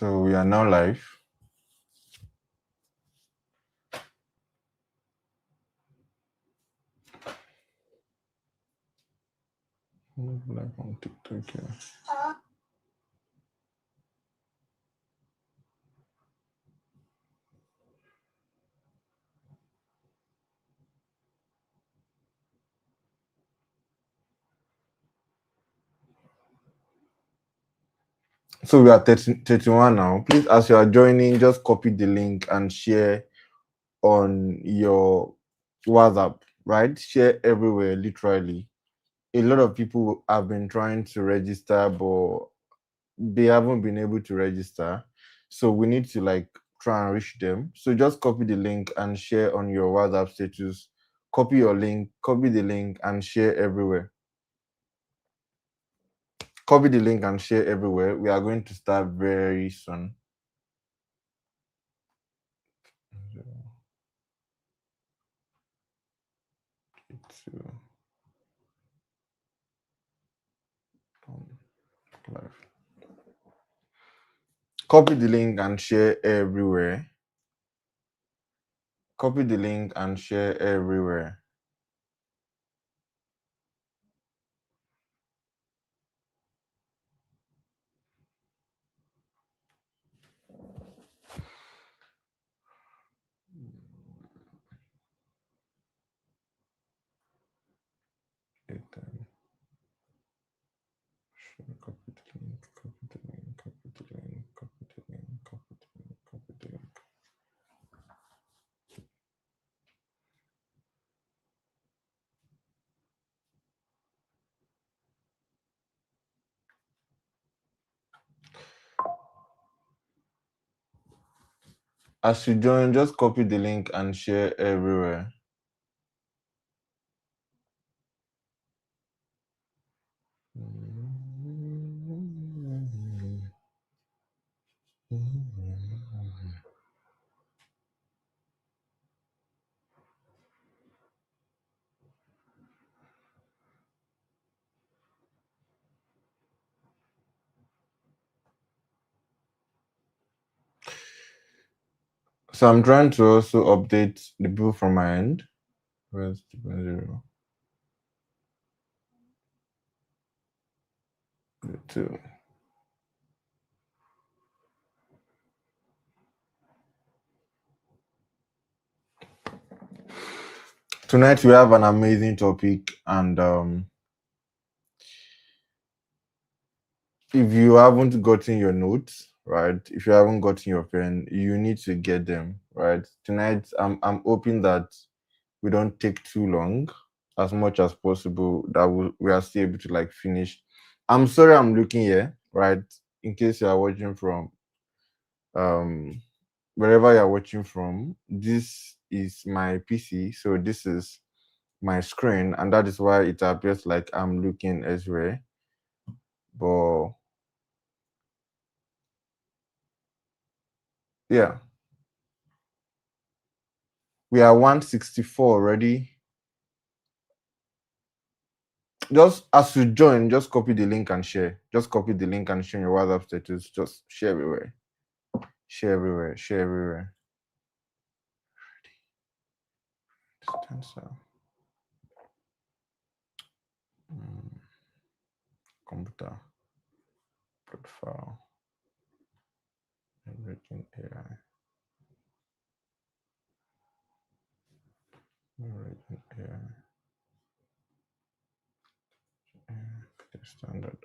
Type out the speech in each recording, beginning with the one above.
So we are now live. Live on TikTok here. So we are 31 now. Please, as you are joining, just copy the link and share on your WhatsApp, right? Share everywhere, literally. A lot of people have been trying to register, but they haven't been able to register. So we need to try and reach them. So just copy the link and share on your WhatsApp status. Copy your link, copy the link and share everywhere. Copy the link and share everywhere. We are going to start very soon. Copy the link and share everywhere. Copy the link and share everywhere. Copy the link, copy the link, copy the link, copy the link, copy the link, copy the link. As you join, just copy the link and share everywhere. So I'm trying to also update the bill from my end. Where's 2.0? 2. Tonight we have an amazing topic, and if you haven't gotten your notes, right? If you haven't gotten your pen, you need to get them, right? Tonight, I'm hoping that we don't take too long, as much as possible, that we are still able to finish. I'm sorry I'm looking here, right? In case you are watching from wherever you're watching from, this is my PC, so this is my screen, and that is why it appears like I'm looking elsewhere. But yeah, we are 164 already. Just as you join, just copy the link and share. Just copy the link and share your WhatsApp status. Just share everywhere. Share everywhere. Share everywhere. Stanza. Computer. Profile. Enriching AI. Enriching AI. Standard.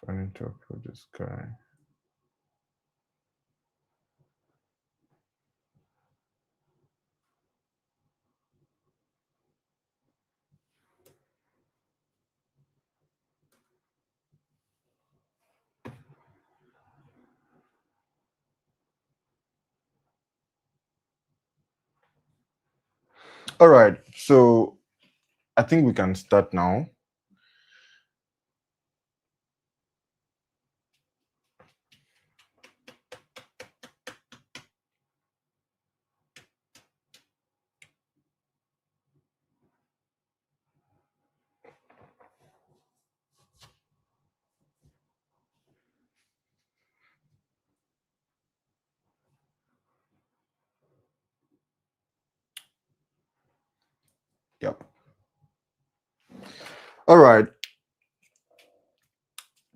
I need to upload this guy. All right, so I think we can start now. Yep. All right.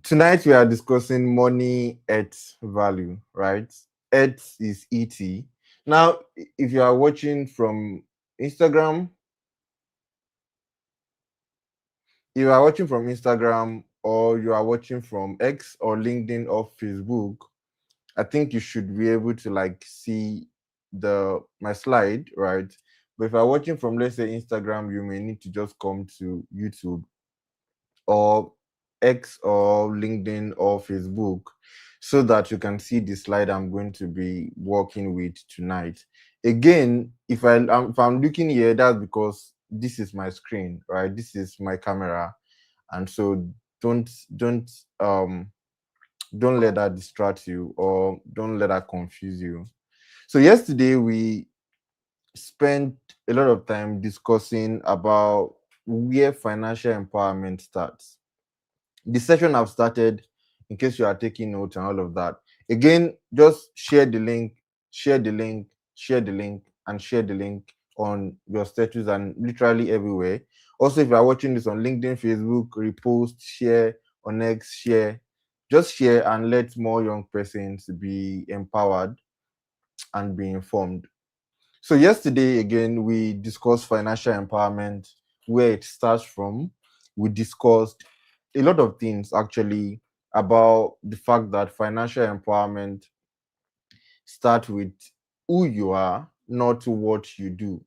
Tonight we are discussing money at value, right? Et is ET. Now, if you are watching from Instagram, or you are watching from X or LinkedIn or Facebook, I think you should be able to like see my slide, right? But if you're watching from, let's say, Instagram, you may need to just come to YouTube or X or LinkedIn or Facebook so that you can see the slide I'm going to be working with tonight. Again, if I'm looking here, that's because this is my screen, right? This is my camera, and so don't don't um don't let that distract you or don't let that confuse you. So yesterday we spent a lot of time discussing about where financial empowerment starts. The session I've started, in case you are taking notes and all of that. Again, just share the link, share the link, share the link, and share the link on your status and literally everywhere. Also, if you are watching this on LinkedIn, Facebook, repost, share on X, share. Just share and let more young persons be empowered and be informed. So yesterday again we discussed financial empowerment, where it starts from. We discussed a lot of things actually about the fact that financial empowerment starts with who you are, not what you do,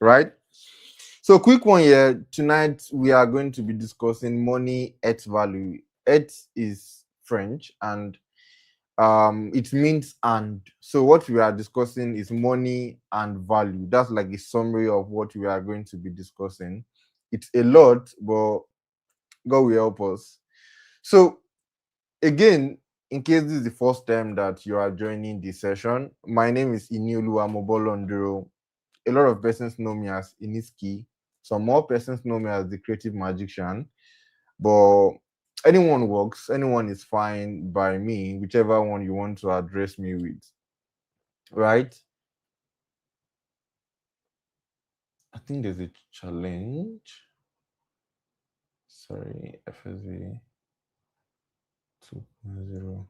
right? So quick one here. Tonight we are going to be discussing money at value. Et is French and it means and. So what we are discussing is money and value. That's like a summary of what we are going to be discussing. It's a lot, but God will help us. So again, in case this is the first time that you are joining the session, my name is Inioluwa Mobolonduro. A lot of persons know me as Iniski. Some more persons know me as the creative magician, but anyone works, anyone is fine by me, whichever one you want to address me with, right? I think there's a challenge. Sorry, FSVE 2.0.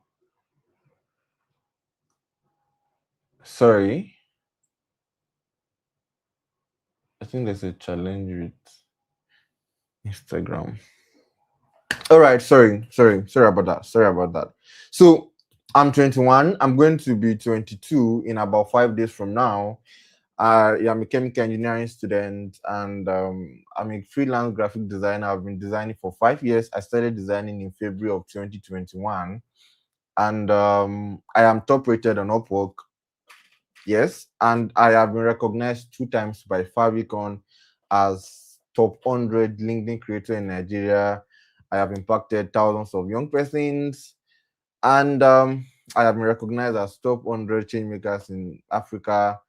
Sorry, I think there's a challenge with Instagram. All right, sorry about that. Sorry about that. So I'm 21. I'm going to be 22 in about 5 days from now. I'm a chemical engineering student, and I'm a freelance graphic designer. I've been designing for 5 years. I started designing in February of 2021, and I am top rated on Upwork. Yes, and I have been recognized 2 times by Favicon as top 100 LinkedIn creator in Nigeria. I have impacted thousands of young persons, and I have been recognized as top 100 change makers in Africa,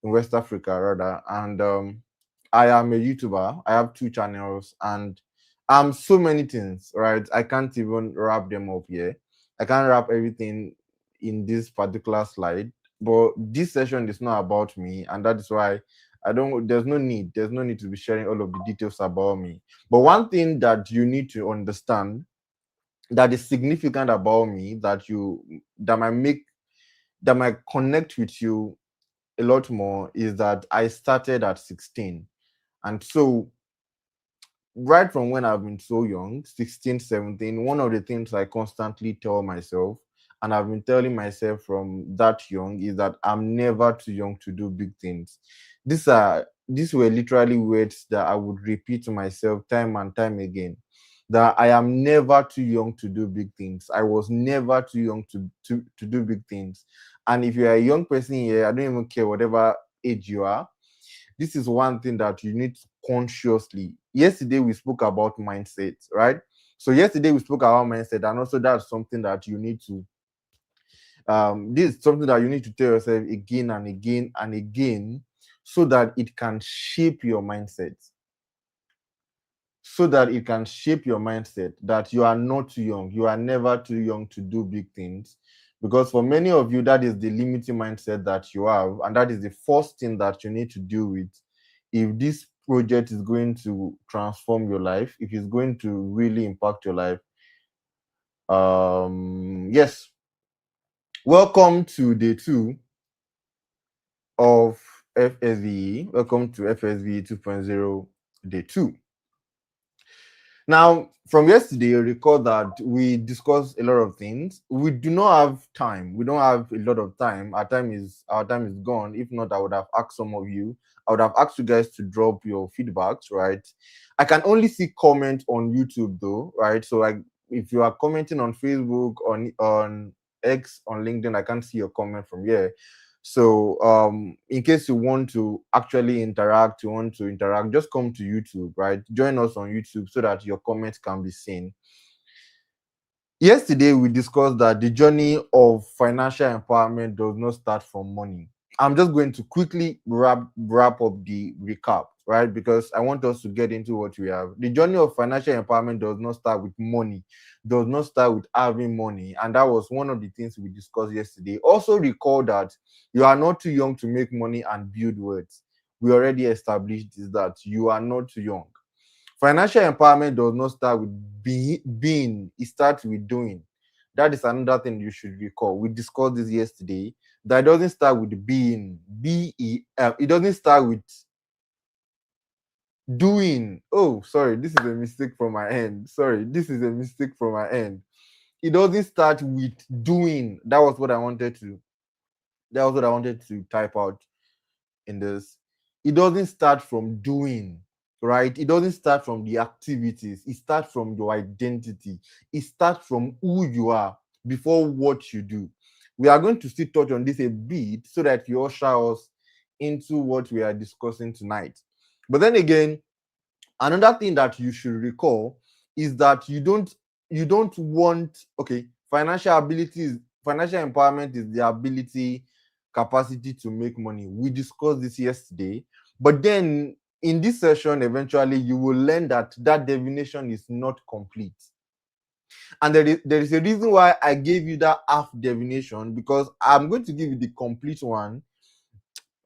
in West Africa rather. And I am a YouTuber. I have 2 channels and I'm so many things, right? I can't even wrap them up here. I can't wrap everything in this particular slide. But this session is not about me, and that is why there's no need to be sharing all of the details about me. But one thing that you need to understand that is significant about me that might connect with you a lot more is that I started at 16. And so right from when I've been so young, 16, 17, one of the things I constantly tell myself, and I've been telling myself from that young, is that I'm never too young to do big things. These were literally words that I would repeat to myself time and time again. That I am never too young to do big things. I was never too young to do big things. And if you're a young person here, I don't even care whatever age you are, this is one thing that you need to consciously. Yesterday we spoke about mindset, right? So yesterday we spoke about mindset, and also that's something that you need to this is something that you need to tell yourself again and again and again, so that it can shape your mindset. So that it can shape your mindset that you are not too young. You are never too young to do big things. Because for many of you, that is the limiting mindset that you have. And that is the first thing that you need to deal with if this project is going to transform your life, if it's going to really impact your life, yes, welcome to day 2 of FSVE. Welcome to FSVE 2.0 day 2. Now, from yesterday, you recall that we discussed a lot of things. We do not have time. We don't have a lot of time. Our time is gone. If not, I would have asked some of you. I would have asked you guys to drop your feedbacks, right? I can only see comment on YouTube though, right? So like if you are commenting on Facebook, on X, on LinkedIn, I can't see your comment from here. So in case you want to actually interact, just come to YouTube, right? Join us on YouTube so that your comments can be seen. Yesterday, we discussed that the journey of financial empowerment does not start from money. I'm just going to quickly wrap up the recap, right? Because I want us to get into what we have. The journey of financial empowerment does not start with money, does not start with having money. And that was one of the things we discussed yesterday. Also, recall that you are not too young to make money and build wealth. We already established this, that you are not too young. Financial empowerment does not start with being, it starts with doing. That is another thing you should recall. We discussed this yesterday. That doesn't start with being, it doesn't start with doing. Oh, sorry, this is a mistake from my end. It doesn't start with doing. That was what I wanted to type out in this. It doesn't start from doing, right? It doesn't start from the activities. It starts from your identity. It starts from who you are before what you do. We are going to still touch on this a bit so that you usher us into what we are discussing tonight. But then again, another thing that you should recall is that you don't want, okay, financial empowerment is the ability, capacity to make money. We discussed this yesterday, but then in this session eventually you will learn that definition is not complete. And there is a reason why I gave you that half definition, because I'm going to give you the complete one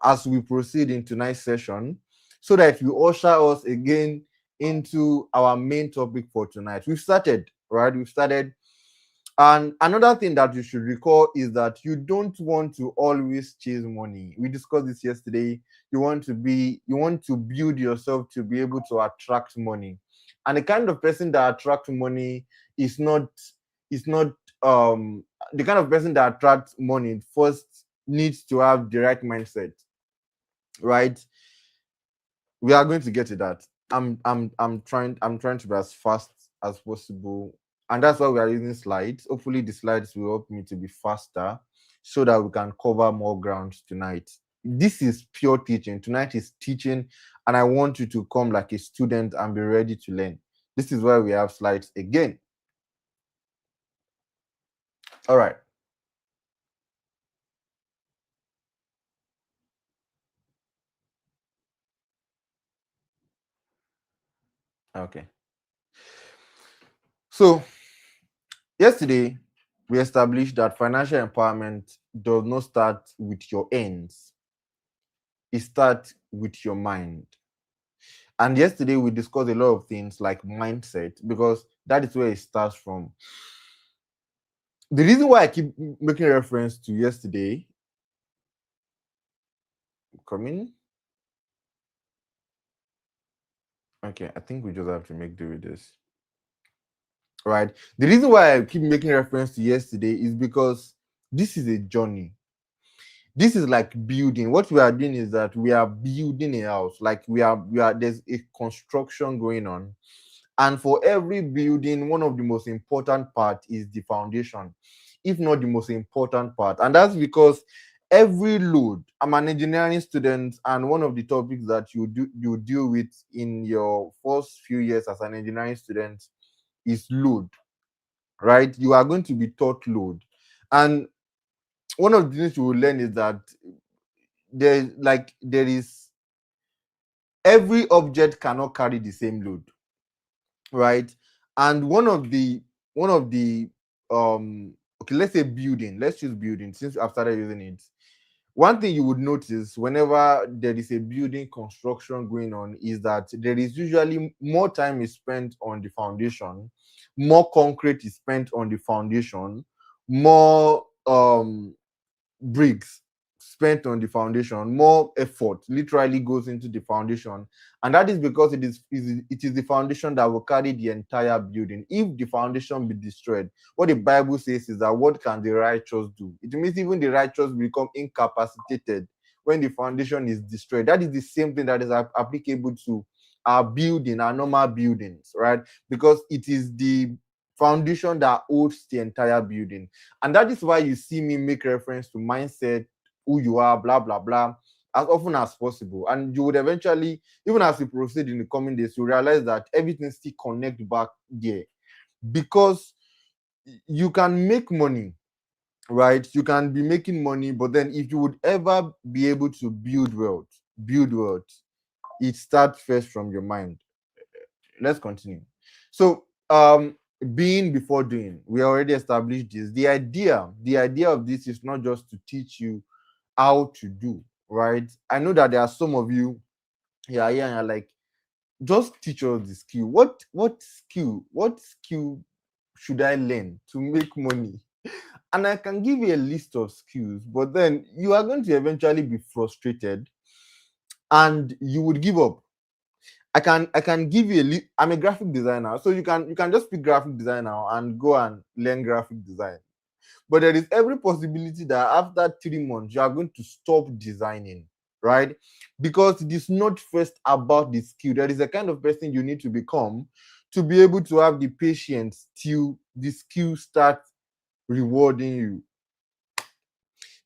as we proceed in tonight's session, so that you usher us again into our main topic for tonight. We've started, right? And another thing that you should recall is that you don't want to always chase money. We discussed this yesterday. You want to build yourself to be able to attract money. And the kind of person that attracts money is not the kind of person that attracts money first needs to have the right mindset, right? We are going to get to that. I'm trying to be as fast as possible, and that's why we are using slides. Hopefully the slides will help me to be faster so that we can cover more ground tonight. This is pure teaching. Tonight is teaching, and I want you to come like a student and be ready to learn. This is why we have slides again. All right. Okay. So yesterday, we established that financial empowerment does not start with your ends, it starts with your mind. And yesterday, we discussed a lot of things like mindset, because that is where it starts from. The reason why I keep making reference to yesterday, coming. Okay, I think we just have to make do with this. Right. The reason why I keep making reference to yesterday is because this is a journey. This is like building. What we are doing is that we are building a house. Like we are there's a construction going on. And for every building, one of the most important part is the foundation, if not the most important part. And that's because every load, I'm an engineering student, and one of the topics that you deal with in your first few years as an engineering student is load, right? You are going to be taught load. And one of the things you will learn is that there is every object cannot carry the same load, right? And one of the okay, let's say building. Let's use building since I've started using it. One thing you would notice whenever there is a building construction going on is that there is usually more time is spent on the foundation, more concrete is spent on the foundation, more bricks spent on the foundation, more effort literally goes into the foundation, and that is because it is the foundation that will carry the entire building. If the foundation be destroyed, what the Bible says is that what can the righteous do? It means even the righteous become incapacitated when the foundation is destroyed. That is the same thing that is applicable to our building, our normal buildings, right? Because it is the foundation that holds the entire building. And that is why you see me make reference to mindset, who you are, blah, blah, blah, as often as possible. And you would eventually, even as we proceed in the coming days, you realize that everything still connect back there. Because you can make money, right? You can be making money, but then if you would ever be able to build wealth, it starts first from your mind. Let's continue. So, being before doing, we already established this. The idea of this is not just to teach you how to do, right? I know that there are some of you here, yeah, and you're like, just teach us the skill. What skill should I learn to make money? And I can give you a list of skills, but then you are going to eventually be frustrated and you would give up. I can give you I'm a graphic designer, so you can just pick graphic designer and go and learn graphic design. But there is every possibility that after 3 months you are going to stop designing, right? Because it is not first about the skill. There is a kind of person you need to become to be able to have the patience till the skill starts rewarding you.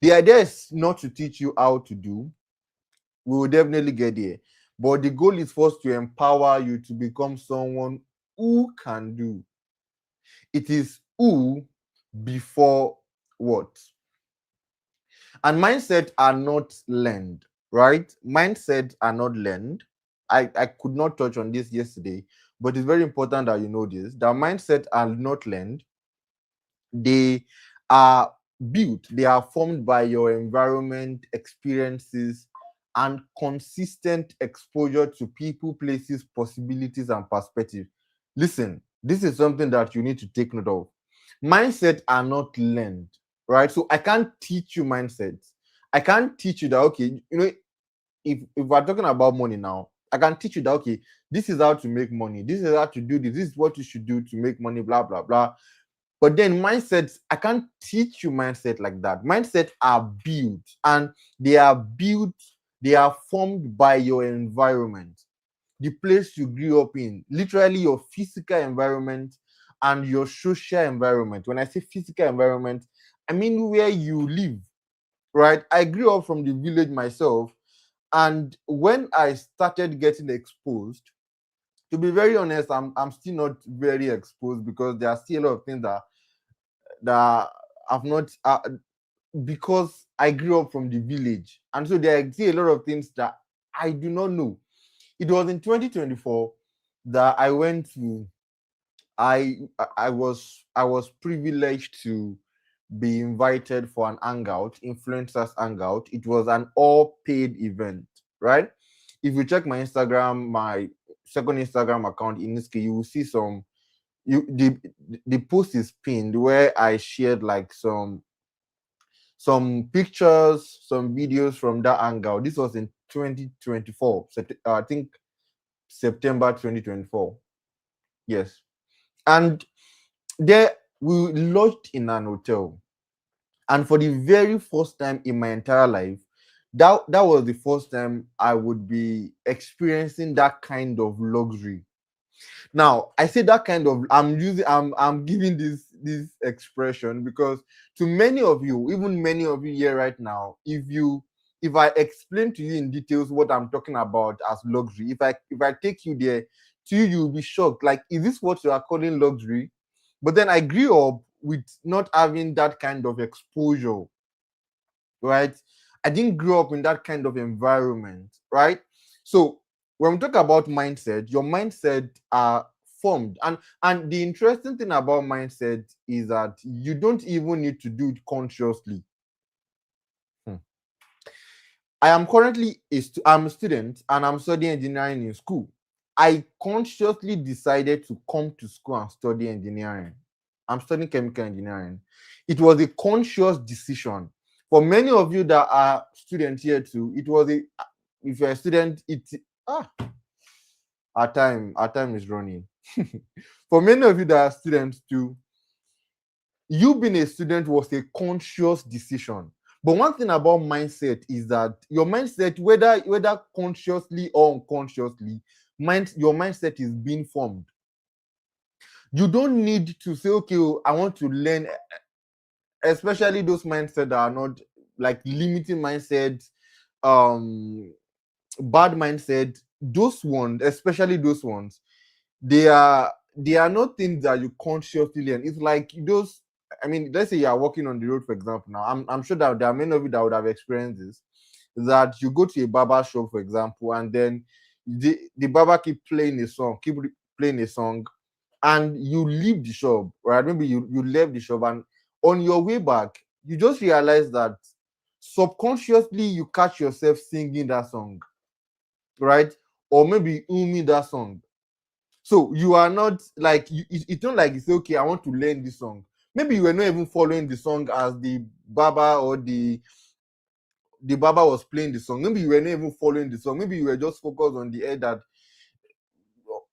The idea is not to teach you how to do. We will definitely get there. But the goal is first to empower you to become someone who can do. It is who before what. And mindset are not learned, right? Mindset are not learned. I could not touch on this yesterday, but it's very important that you know this. That mindset are not learned. They are built, they are formed by your environment, experiences, and consistent exposure to people, places, possibilities, and perspective. Listen, this is something that you need to take note of. Mindset are not learned, right? So I can't teach you mindsets. I can't teach you that, okay, if we're talking about money now, I can teach you that, okay, this is how to make money, this is how to do this, this is what you should do to make money, blah blah blah. But then mindsets, I can't teach you mindset like that. Mindsets are built, and they are built, they are formed by your environment, the place you grew up in, literally your physical environment and your social environment. When I say physical environment, I mean where you live, right? I grew up from the village myself, and when I started getting exposed, to be very honest, I'm still not very exposed because there are still a lot of things that I've not because I grew up from the village, and so there are still a lot of things that I do not know. It was in 2024 that I went to. I was privileged to be invited for an hangout, influencers hangout. It was an all paid event, right? If you check my Instagram, my second Instagram account, in this case, you will see some. You the post is pinned where I shared like some pictures, some videos from that hangout. This was in 2024, I think September 2024. Yes. And there we lodged in an hotel. And for the very first time in my entire life, that was the first time I would be experiencing that kind of luxury. Now, I say that kind of, I'm giving this expression because to many of you, even many of you here right now, if I explain to you in details what I'm talking about as luxury, if I take you there, to you you'll be shocked. Like, is this what you are calling luxury? But then I grew up with not having that kind of exposure, right? I didn't grow up in that kind of environment, right? So when we talk about mindset, your mindset are formed, and the interesting thing about mindset is that you don't even need to do it consciously. Hmm. am currently I'm a student and I'm studying engineering in school. I consciously decided to come to school and study engineering. I'm studying chemical engineering. It was a conscious decision. For many of you that are students here too, it was a if you're a student, our time is running. For many of you that are students too, you being a student was a conscious decision. But one thing about mindset is that your mindset, whether consciously or unconsciously, your mindset is being formed. You don't need to say, okay, I want to learn, especially those mindsets that are not like limiting mindset, bad mindset. Those ones, especially those ones, they are not things that you consciously learn. It's like those. I mean, let's say you are walking on the road, for example. Now, I'm sure that there are many of you that would have experienced this. That you go to a barber shop, for example, and then the barber keep playing a song, and you leave the shop, right? Maybe you left the shop, and on your way back, you just realize that subconsciously you catch yourself singing that song, right? Or maybe humming that song. So you are not like it's not like you say, okay, I want to learn this song. Maybe you were not even following the song as the barber or the barber was playing the song. Maybe you were not even following the song. Maybe you were just focused on the air that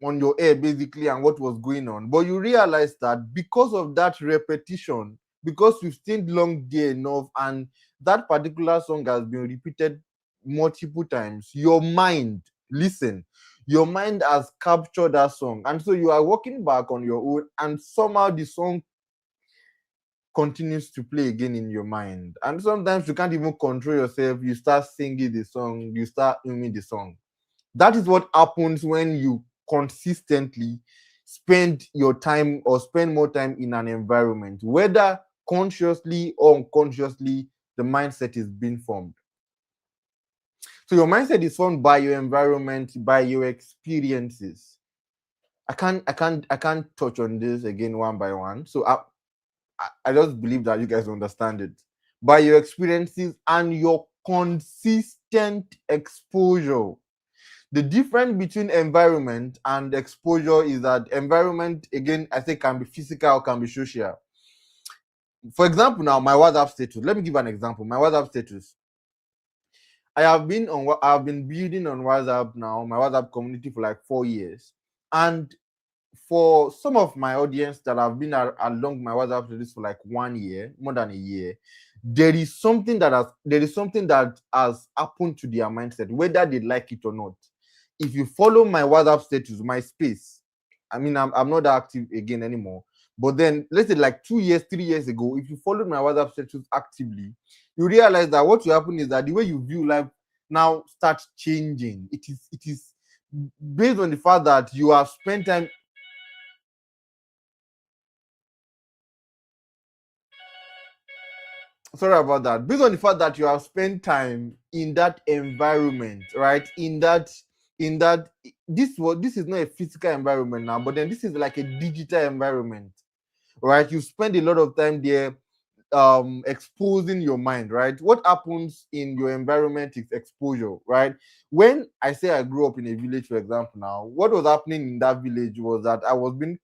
on your air basically and what was going on. But you realize that because of that repetition, because you've stayed long there enough, and that particular song has been repeated multiple times, your mind has captured that song. And so you are walking back on your own, and somehow the song continues to play again in your mind. And sometimes you can't even control yourself. You start singing the song, you start humming the song. That is what happens when you consistently spend your time or spend more time in an environment, whether consciously or unconsciously. The mindset is being formed. So your mindset is formed by your environment, by your experiences. I can't touch on this again one by one. So I just believe that you guys understand it. By your experiences and your consistent exposure. The difference between environment and exposure is that environment, again, I say can be physical or can be social. For example, now my WhatsApp status. Let me give an example. My WhatsApp status. I've been building on WhatsApp now, my WhatsApp community for like 4 years. And for some of my audience that have been along my WhatsApp status for like 1 year, more than a year, there is something that has happened to their mindset, whether they like it or not. If you follow my WhatsApp status, my space, I mean, I'm not active again anymore. But then, let's say like 2 years, 3 years ago, if you followed my WhatsApp status actively, you realize that what will happen is that the way you view life now starts changing. It is based on the fact that you have spent time. Sorry about that. Based on the fact that you have spent time in that environment, right? In that this is not a physical environment now, but then this is like a digital environment, right? You spend a lot of time there, exposing your mind, right? What happens in your environment is exposure, right? When I say I grew up in a village, for example, now what was happening in that village was that I was being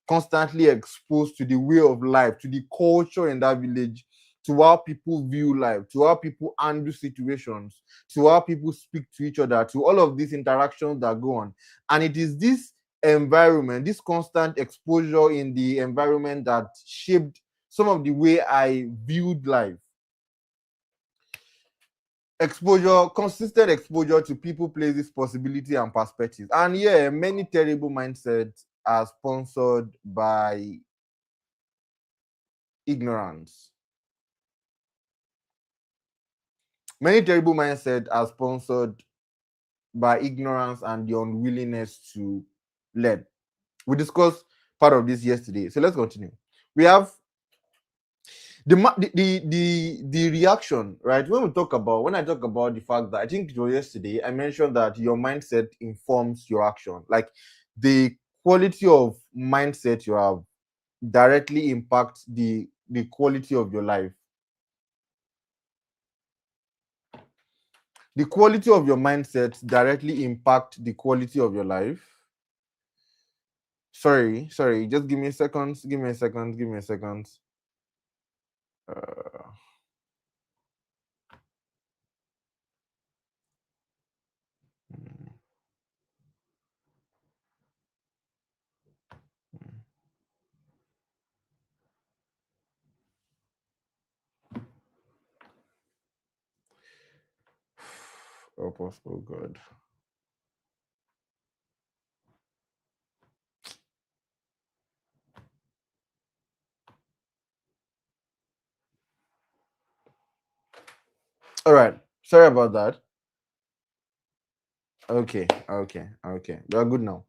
constantly exposed to the way of life, to the culture in that village, to how people view life, to how people handle situations, to how people speak to each other, to all of these interactions that go on. And it is this environment, this constant exposure in the environment that shaped some of the way I viewed life. Exposure, consistent exposure to people, places, possibility, and perspectives. And yeah, many terrible mindsets are sponsored by ignorance. Many terrible mindsets are sponsored by ignorance and the unwillingness to learn. We discussed part of this yesterday, so let's continue. We have the reaction, right? When I talk about the fact that I think it was yesterday, I mentioned that your mindset informs your action. Like the quality of mindset you have directly impacts the quality of your life. The quality of your mindset directly impact the quality of your life. Sorry, just give me a second. Give me a second. Give me a second. Uh, oh God. All right. Sorry about that. Okay. We are good now.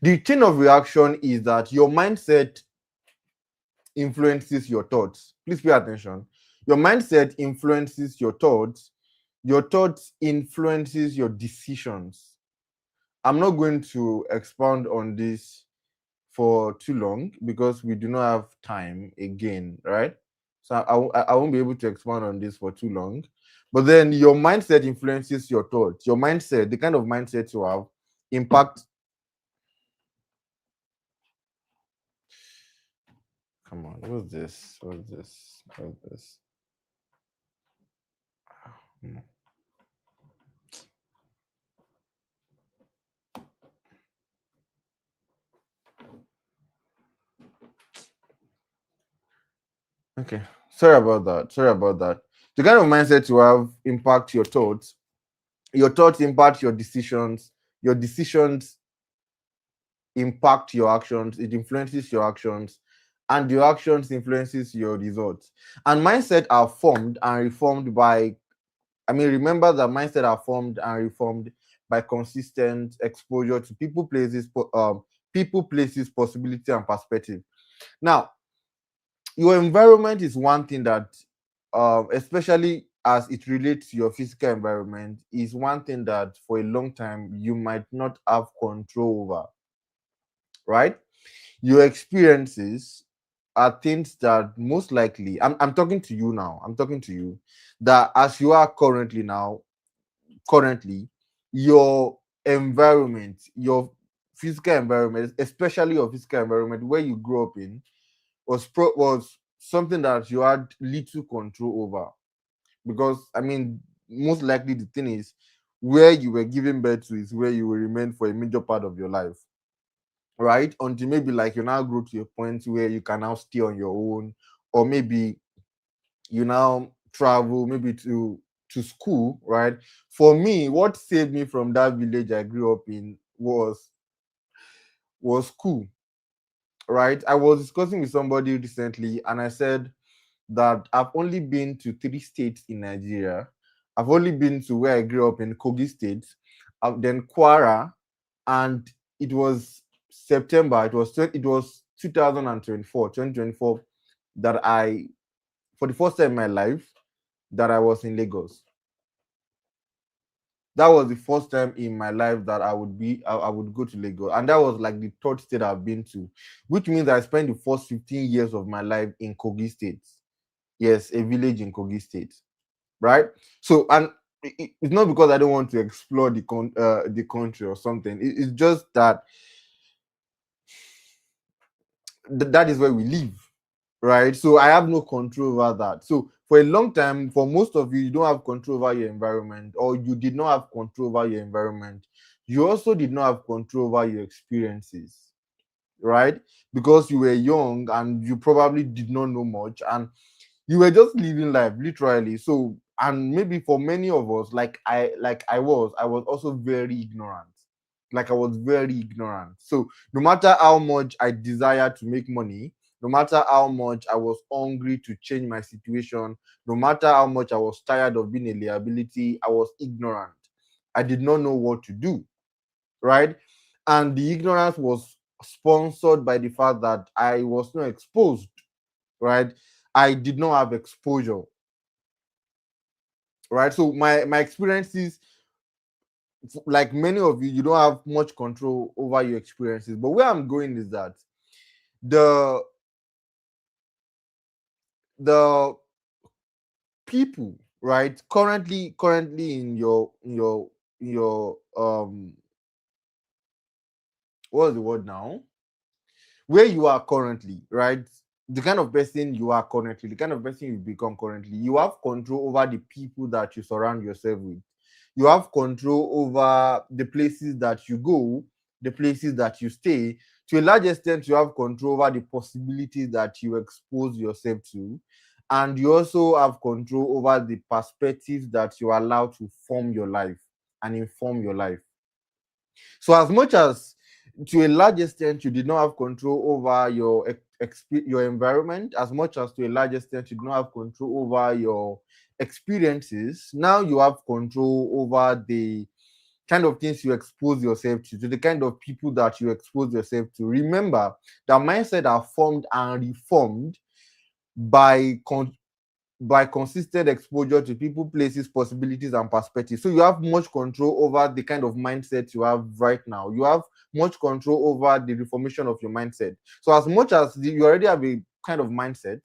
The chain of reaction is that your mindset influences your thoughts. Please pay attention. Your mindset influences your thoughts. Your thoughts influences your decisions. I'm not going to expound on this for too long because we do not have time again, right? So I won't be able to expand on this for too long. But then your mindset influences your thoughts. Your mindset, the kind of mindset you have, impact. Come on, what's this? What's this? What's this? Hmm. Okay. Sorry about that. Sorry about that. The kind of mindset you have impact your thoughts. Your thoughts impact your decisions. Your decisions impact your actions. It influences your actions, and your actions influences your results. And mindset are formed and reformed by. I mean, remember that mindset are formed and reformed by consistent exposure to people, places, possibility, and perspective. Now, your environment is one thing that, especially as it relates to your physical environment, is one thing that for a long time you might not have control over, right? Your experiences are things that most likely, I'm talking to you now, I'm talking to you, that as you are currently, your environment, your physical environment, especially your physical environment where you grew up in, was something that you had little control over. Because I mean, most likely the thing is, where you were given birth to is where you will remain for a major part of your life, right? Until maybe like you now grow to a point where you can now stay on your own, or maybe you now travel maybe to school, right? For me, what saved me from that village I grew up in was school, right? I was discussing with somebody recently, and I said that I've only been to 3 states in Nigeria. I've only been to where I grew up in Kogi State, then Kwara, and it was September. It was 2024 that I, for the first time in my life, that I was in Lagos. That was the first time in my life that I would go to Lagos, and that was like the third state I've been to, which means I spent the first 15 years of my life in Kogi State. Yes, a village in Kogi State, right? So, and it's not because I don't want to explore the country or something. It's just that that is where we live, right? So I have no control over that. So for a long time, for most of you, you don't have control over your environment, or you did not have control over your environment. You also did not have control over your experiences, right? Because you were young and you probably did not know much, and you were just living life literally. So, and maybe for many of us, like I was also very ignorant. Like I was very ignorant. So no matter how much I desired to make money, no matter how much I was hungry to change my situation, no matter how much I was tired of being a liability, I was ignorant. I did not know what to do, right? And the ignorance was sponsored by the fact that I was not exposed, right? I did not have exposure, right? So my experiences, like many of you, you don't have much control over your experiences. But where I'm going is that the the people, right? Currently in your what's the word now? Where you are currently, right? The kind of person you are currently, the kind of person you become currently, you have control over the people that you surround yourself with. You have control over the places that you go, the places that you stay. To a large extent, you have control over the possibilities that you expose yourself to. And you also have control over the perspectives that you allow to form your life and inform your life. So as much as to a large extent you did not have control over your environment, as much as to a large extent you do not have control over your experiences, now you have control over the kind of things you expose yourself to the kind of people that you expose yourself to. Remember that mindset are formed and reformed by consistent exposure to people, places, possibilities, and perspectives. So you have much control over the kind of mindset you have right now. You have much control over the reformation of your mindset. So as much as you already have a kind of mindset,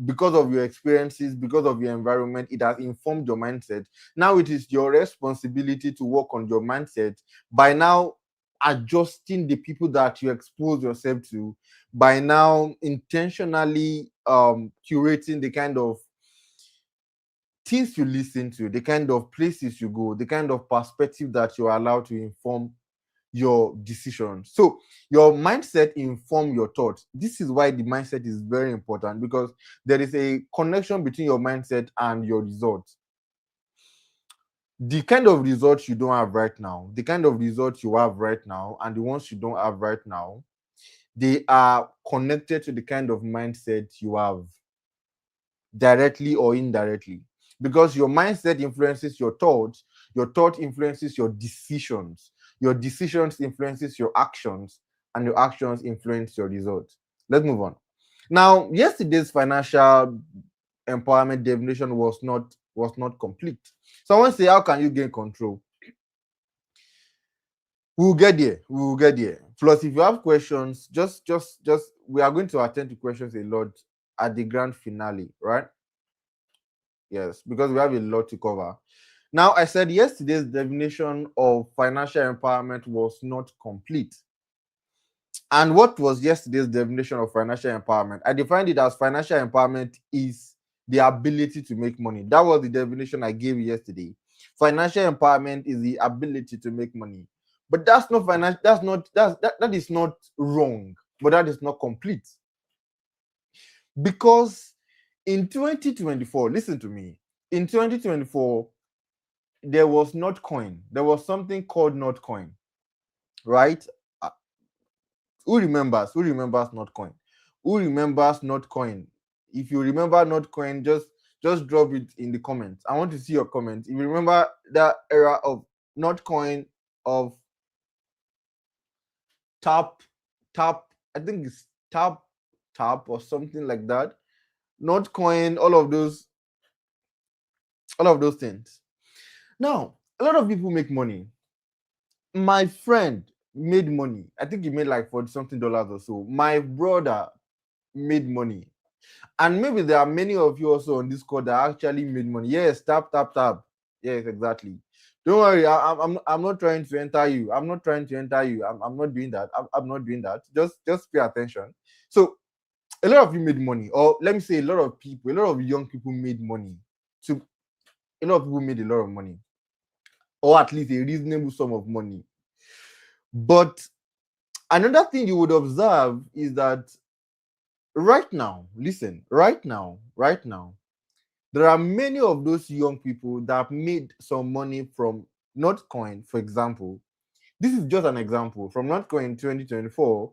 because of your experiences, because of your environment, it has informed your mindset. Now it is your responsibility to work on your mindset by now adjusting the people that you expose yourself to, by now intentionally curating the kind of things you listen to, the kind of places you go, the kind of perspective that you're allowed to inform your decisions. So your mindset inform your thoughts. This is why the mindset is very important, because there is a connection between your mindset and your results. The kind of results you don't have right now, the kind of results you have right now, and the ones you don't have right now, they are connected to the kind of mindset you have, directly or indirectly, because your mindset influences your thought influences your decisions influences your actions, and your actions influence your results. Let's move on. Now, yesterday's financial empowerment definition was not complete. Someone say, how can you gain control? We will get there. Plus, if you have questions, just we are going to attend to questions a lot at the grand finale, right? Yes, because we have a lot to cover. Now, I said yesterday's definition of financial empowerment was not complete. And what was yesterday's definition of financial empowerment? I defined it as financial empowerment is the ability to make money. That was the definition I gave yesterday. Financial empowerment is the ability to make money. But that's not financial, that is not wrong, but that is not complete. Because in 2024, listen to me, in 2024, there was not coin. There was something called not coin, right? Uh, who remembers? Who remembers not coin? Who remembers not coin? If you remember not coin, just drop it in the comments. I want to see your comments. If you remember that era of not coin, of tap tap, I think it's tap or something like that. Not coin, all of those things. Now, a lot of people make money. My friend made money. I think he made like 40 something dollars or so. My brother made money. And maybe there are many of you also on this call that actually made money. Yes, tap, tap, tap. Yes, exactly. Don't worry, I'm not trying to enter you. I'm not trying to enter you. I'm not doing that. I'm not doing that. Just pay attention. So a lot of you made money, or let me say a lot of young people made money. So a lot of people made a lot of money, or at least a reasonable sum of money. But another thing you would observe is that right now, listen, right now, there are many of those young people that have made some money from Notcoin, for example. This is just an example from Notcoin 2024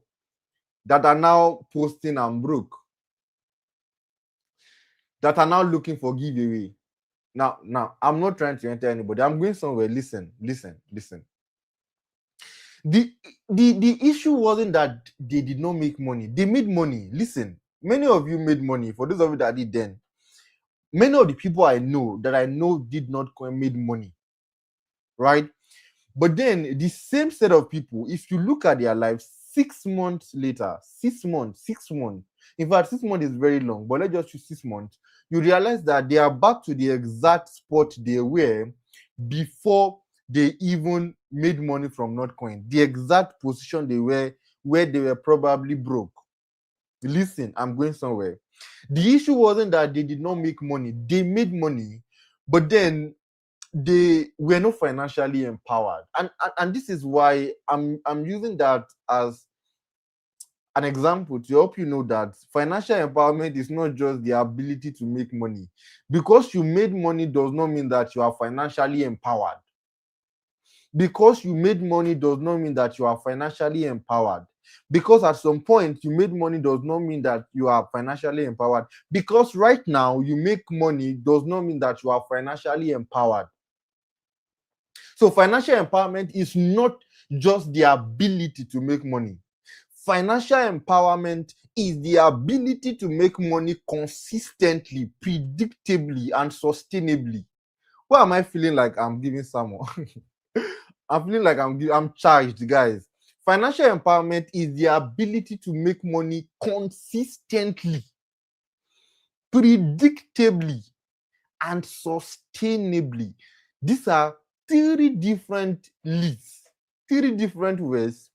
that are now posting and broke, that are now looking for giveaway. Now, I'm not trying to enter anybody. I'm going somewhere. Listen. The, the issue wasn't that they did not make money. They made money. Listen, many of you made money. For those of you that did then, many of the people I know did not made money, right? But then the same set of people, if you look at their lives 6 months later, 6 months, In fact, 6 months is very long, but let's just use 6 months. You realize that they are back to the exact spot they were before they even made money from Notcoin. The exact position they were where they were probably broke. Listen, I'm going somewhere. The issue wasn't that they did not make money. They made money, but then they were not financially empowered. And this is why I'm using that as an example to help you know that financial empowerment is not just the ability to make money. Because you made money does not mean that you are financially empowered. Because you made money does not mean that you are financially empowered. Because at some point you made money does not mean that you are financially empowered. Because right now you make money does not mean that you are financially empowered. So financial empowerment is not just the ability to make money. Financial empowerment is the ability to make money consistently, predictably, and sustainably. Why am I feeling like I'm giving someone? I'm feeling like I'm charged, guys. Financial empowerment is the ability to make money consistently, predictably, and sustainably. These are three different lists, three different ways,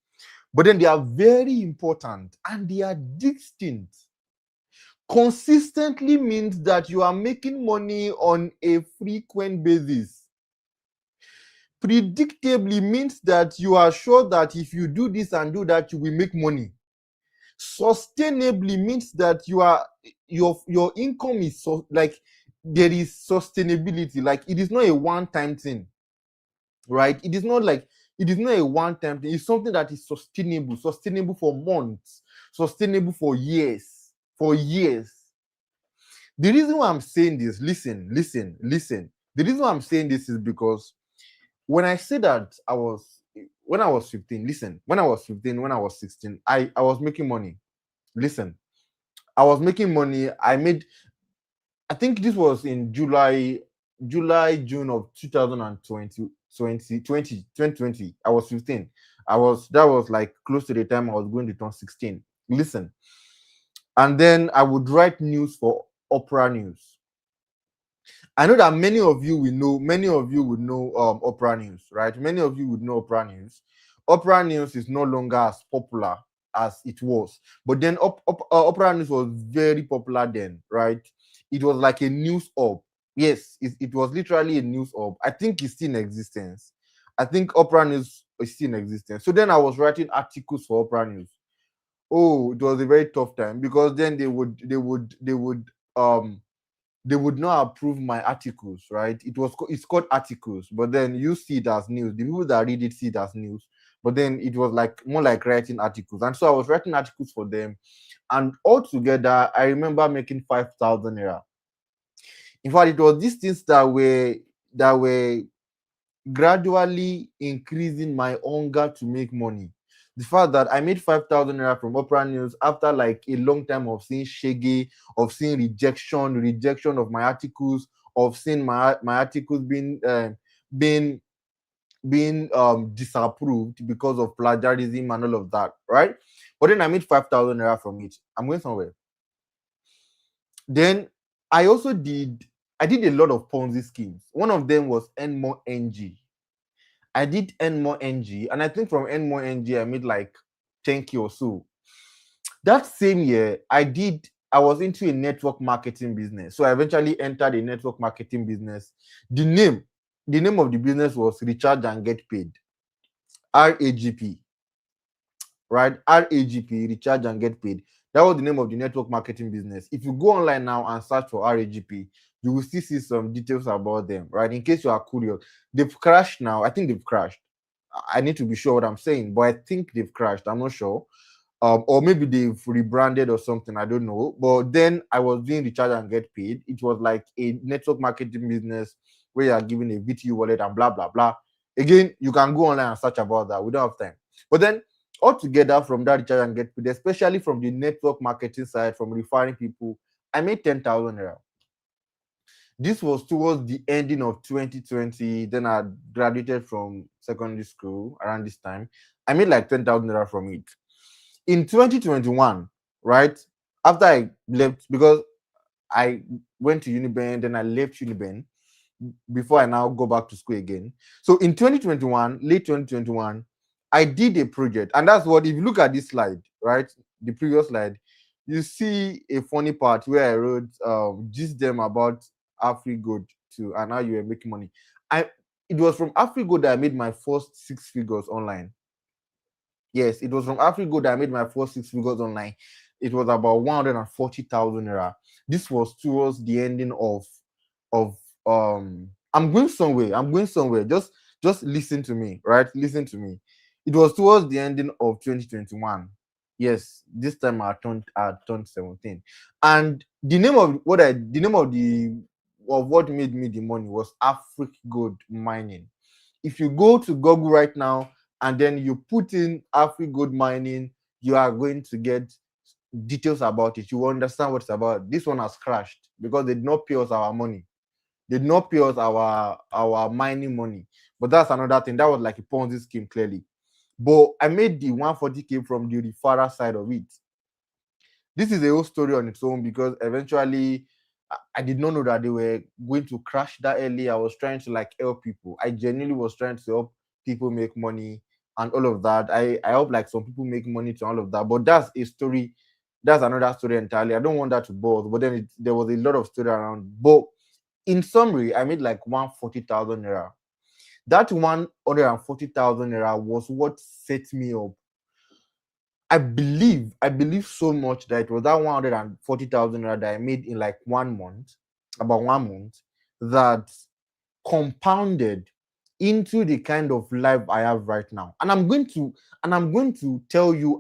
but then they are very important and they are distinct. Consistently means that you are making money on a frequent basis. Predictably means that you are sure that if you do this and do that, you will make money. Sustainably means that your income is like there is sustainability. Like it is not a one-time thing, right? It is not a one-time thing. It's something that is sustainable for months, sustainable for years, The reason why I'm saying this, listen. The reason why I'm saying this is because when I say that when I was 15, listen, when I was 15, when I was 16, I was making money. Listen, I was making money. I think this was in June of 2020, 2020. I was 15. That was like close to the time I was going to turn 16. Listen. And then I would write news for Opera News. I know that many of you would know Opera News, right? Many of you would know Opera News. Opera News is no longer as popular as it was. But then Opera News was very popular then, right? It was like a news hub. Yes, it was literally a news hub. I think it's still in existence. I think Opera News is still in existence. So then I was writing articles for Opera News. Oh, it was a very tough time because then they would not approve my articles, right? It's called articles, but then you see it as news. The people that read it see it as news, but then it was like more like writing articles. And so I was writing articles for them, and altogether, I remember making 5,000 naira. In fact, it was these things that were gradually increasing my hunger to make money. The fact that I made 5,000 naira from Opera News after like a long time of seeing shege, of seeing rejection of my articles, of seeing my articles being disapproved because of plagiarism and all of that, right? But then I made 5,000 naira from it. I'm going somewhere. Then I did a lot of Ponzi schemes. One of them was N more NG. I did N more NG, and I think from N more NG, I made like 10K or so. That same year, I was into a network marketing business. So I eventually entered a network marketing business. The name of the business was Recharge and Get Paid. RAGP. Right? RAGP, Recharge and Get Paid. That was the name of the network marketing business. If you go online now and search for RAGP, you will still see some details about them, right? In case you are curious. They've crashed now. I think they've crashed. I need to be sure what I'm saying, but I think they've crashed. I'm not sure. Or maybe they've rebranded or something. I don't know. But then I was doing Recharge and Get Paid. It was like a network marketing business where you are given a VTU wallet and blah, blah, blah. Again, you can go online and search about that. We don't have time. But then altogether from that Recharge and Get Paid, especially from the network marketing side, from referring people, I made 10,000 naira. This was towards the ending of 2020. Then I graduated from secondary school around this time. I made like 10,000 naira from it. In 2021, right? after I left, because I went to Uniben, then I left Uniben before I now go back to school again. So in 2021, late 2021, I did a project, and that's what, if you look at this slide, right, the previous slide, you see a funny part where I wrote just them about AfriGold too, and how you were making money. It was from AfriGold that I made my first 6 figures online. Yes, it was from AfriGold that I made my first 6 figures online. It was about 140,000 naira. This was towards the ending of I'm going somewhere. I'm going somewhere. Just listen to me, right? Listen to me. It was towards the ending of 2021. Yes, this time I turned 17. And the name of what made me the money was Afric Gold Mining. If you go to Google right now and then you put in Afric Gold Mining, you are going to get details about it. You will understand what it's about. This one has crashed because they did not pay us our money. They did not pay us our mining money. But that's another thing. That was like a Ponzi scheme, clearly. But I made the 140K from the referral side of it. This is a whole story on its own, because eventually I did not know that they were going to crash that early. I was trying to like help people. I genuinely was trying to help people make money and all of that. I hope like some people make money to all of that. But that's a story. That's another story entirely. I don't want that to bore. But then there was a lot of story around. But in summary, I made like 140,000 naira. That 140,000 naira was what set me up. I believe so much that it was that 140,000 naira that I made in like 1 month, about 1 month, that compounded into the kind of life I have right now. And I'm going to tell you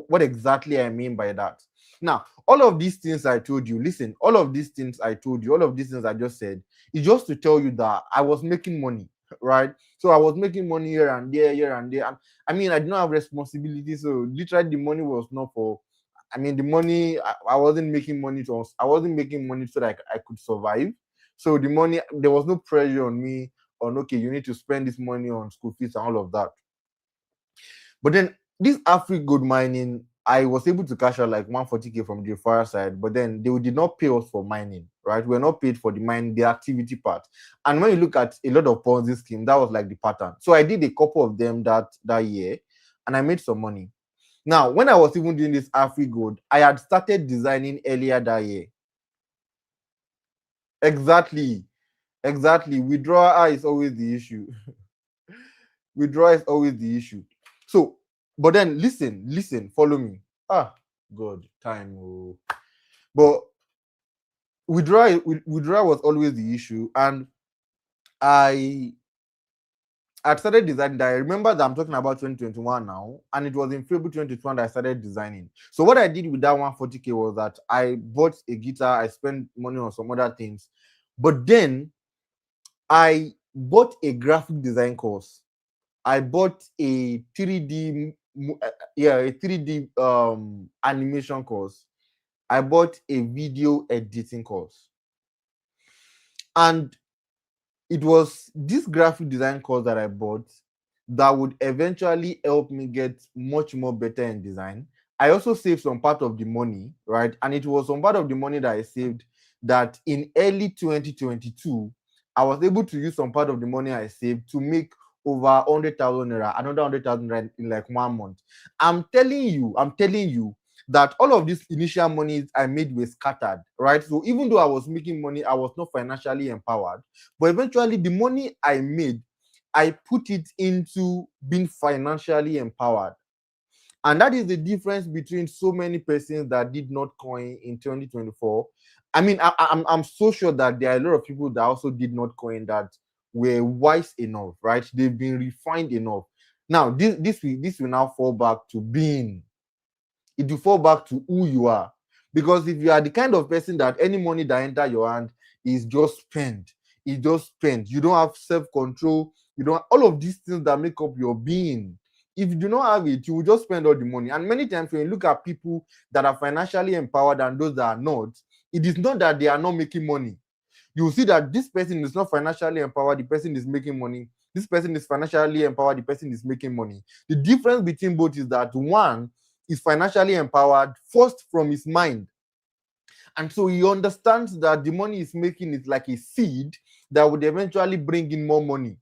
what exactly I mean by that. Now, all of these things I told you, listen, all of these things I told you, all of these things I just said, is just to tell you that I was making money, right? So I was making money here and there. And I mean, I did not have responsibility. So literally the money was not for, I mean, the money, I wasn't making money I wasn't making money so that I could survive. So the money, there was no pressure on me on, okay, you need to spend this money on school fees and all of that. But then this Afri Gold Mining, I was able to cash out like 140K from the fire side, but then they did not pay us for mining, right? We're not paid for the mining, the activity part. And when you look at a lot of Ponzi schemes, that was like the pattern. So I did a couple of them that year, and I made some money. Now, when I was even doing this Afri Gold, I had started designing earlier that year. Exactly. Withdrawal is always the issue. Withdrawal is always the issue. So, but then listen, follow me. God, time. Oh. But withdrawal was always the issue, and I started designing that. I remember that I'm talking about 2021 now, and it was in February 2021 that I started designing. So what I did with that 140K was that I bought a guitar, I spent money on some other things, but then I bought a graphic design course. I bought a 3D, a 3D animation course. I bought a video editing course. And it was this graphic design course that I bought that would eventually help me get much more better in design. I also saved some part of the money, right? And it was some part of the money that I saved that in early 2022, I was able to use some part of the money I saved to make over 100,000 naira, another 100,000 naira in like 1 month. I'm telling you that all of these initial monies I made were scattered, right? So even though I was making money, I was not financially empowered. But eventually, the money I made, I put it into being financially empowered. And that is the difference between so many persons that did not coin in 2024. I mean, I'm so sure that there are a lot of people that also did not coin that were wise enough, right? They've been refined enough. Now, this will now fall back to being. It will fall back to who you are. Because if you are the kind of person that any money that enter your hand is just spent, it's just spent. You don't have self-control. You don't all of these things that make up your being. If you do not have it, you will just spend all the money. And many times when you look at people that are financially empowered and those that are not, it is not that they are not making money. You will see that this person is not financially empowered, the person is making money. This person is financially empowered, the person is making money. The difference between both is that one is financially empowered first from his mind. And so he understands that the money he's making is like a seed that would eventually bring in more money.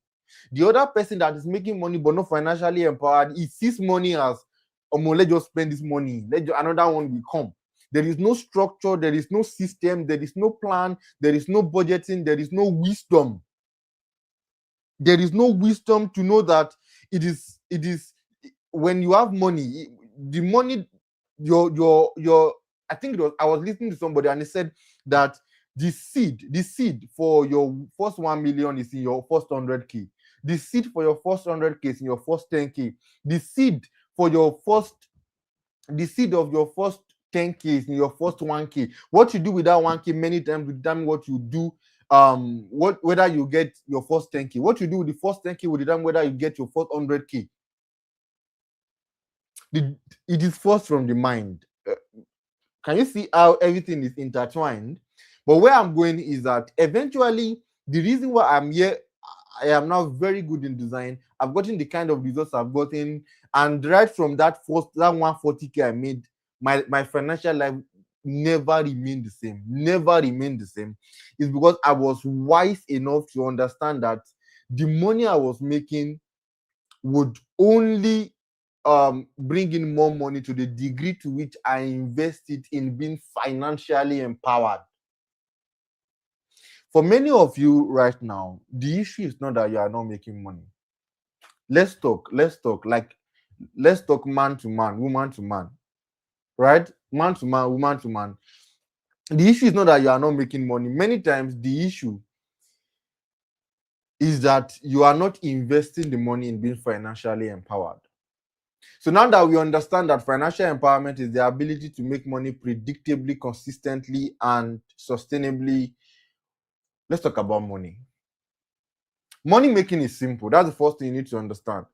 The other person that is making money but not financially empowered, he sees money as, let's just spend this money. Another one will come. There is no structure, there is no system, there is no plan, there is no budgeting, there is no wisdom. There is no wisdom to know that it is when you have money, the money, your I think I was listening to somebody and he said that the seed for your first 1 million is in your first 100K. The seed for your first 100K is in your first 10K. The seed of your first 10K is in your first 1K. What you do with that 1K many times will determine what you do, whether you get your first 10K. What you do with the first 10K will determine whether you get your first 100K. It is first from the mind. Can you see how everything is intertwined? But where I'm going is that eventually, the reason why I'm here, I am now very good in design. I've gotten the kind of results I've gotten, and right from that 140K I made, my financial life never remained the same. Never remained the same. It's because I was wise enough to understand that the money I was making would only bring in more money to the degree to which I invested in being financially empowered. For many of you right now, the issue is not that you are not making money. Let's talk man to man, woman to man, right? Man to man, woman to man. The issue is not that you are not making money. Many times the issue is that you are not investing the money in being financially empowered. So now that we understand that financial empowerment is the ability to make money predictably, consistently, and sustainably, let's talk about money. Money making is simple. That's the first thing you need to understand.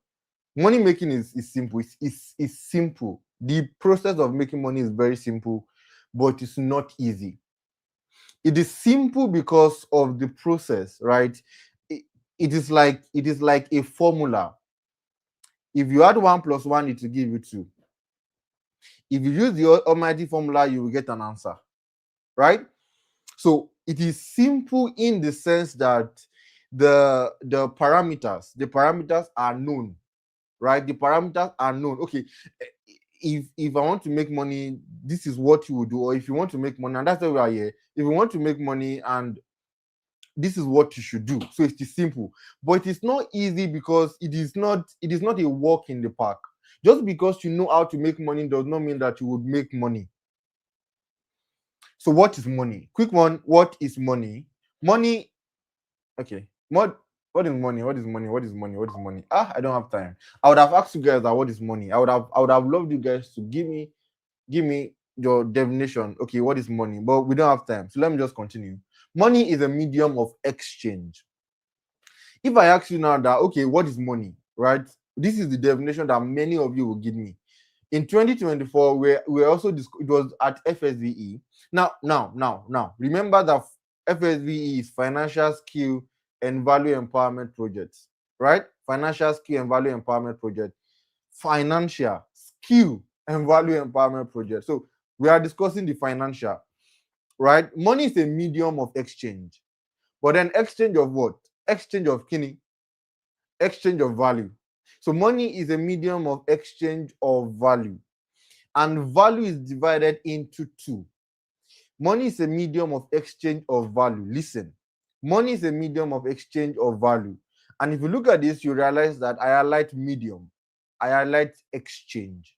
Money making is simple. It's simple. The process of making money is very simple, but it's not easy. It is simple because of the process, right? It is like a formula. If you add 1 + 1, it will give you 2. If you use the almighty formula, you will get an answer, right? So it is simple in the sense that the parameters are known, right? The parameters are known. Okay, if I want to make money, this is what you will do. Or if you want to make money, and that's why we are here. If you want to make money, and this is what you should do. So it is simple, but it's not easy because it is not a walk in the park. Just because you know how to make money does not mean that you would make money. So what is money? Quick one. What is money? Money. Okay. What is money? What is money? What is money? What is money? I don't have time. I would have asked you guys that what is money. I would have loved you guys to give me your definition. Okay, what is money? But we don't have time. So let me just continue. Money is a medium of exchange. If I ask you now that, okay, what is money? Right? This is the definition that many of you will give me. In 2024, we also it was at FSVE. Now, remember that FSVE is Financial Skill and Value Empowerment Project, right? Financial Skill and Value Empowerment Project. Financial Skill and Value Empowerment Project. So we are discussing the financial, right? Money is a medium of exchange. But then exchange of what? Exchange of kini, exchange of value. So money is a medium of exchange of value. And value is divided into 2. Money is a medium of exchange of value. Listen, money is a medium of exchange of value. And if you look at this, you realize that I highlight medium. I highlight exchange.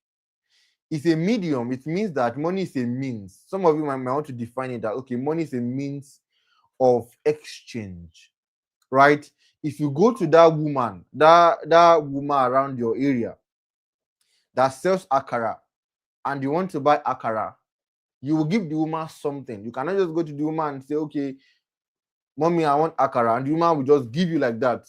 It's a medium. It means that money is a means. Some of you might want to define it that, okay, money is a means of exchange, right? If you go to that woman around your area that sells akara, and you want to buy akara, you will give the woman something. You cannot just go to the woman and say, okay, mommy, I want akara, and the woman will just give you like that,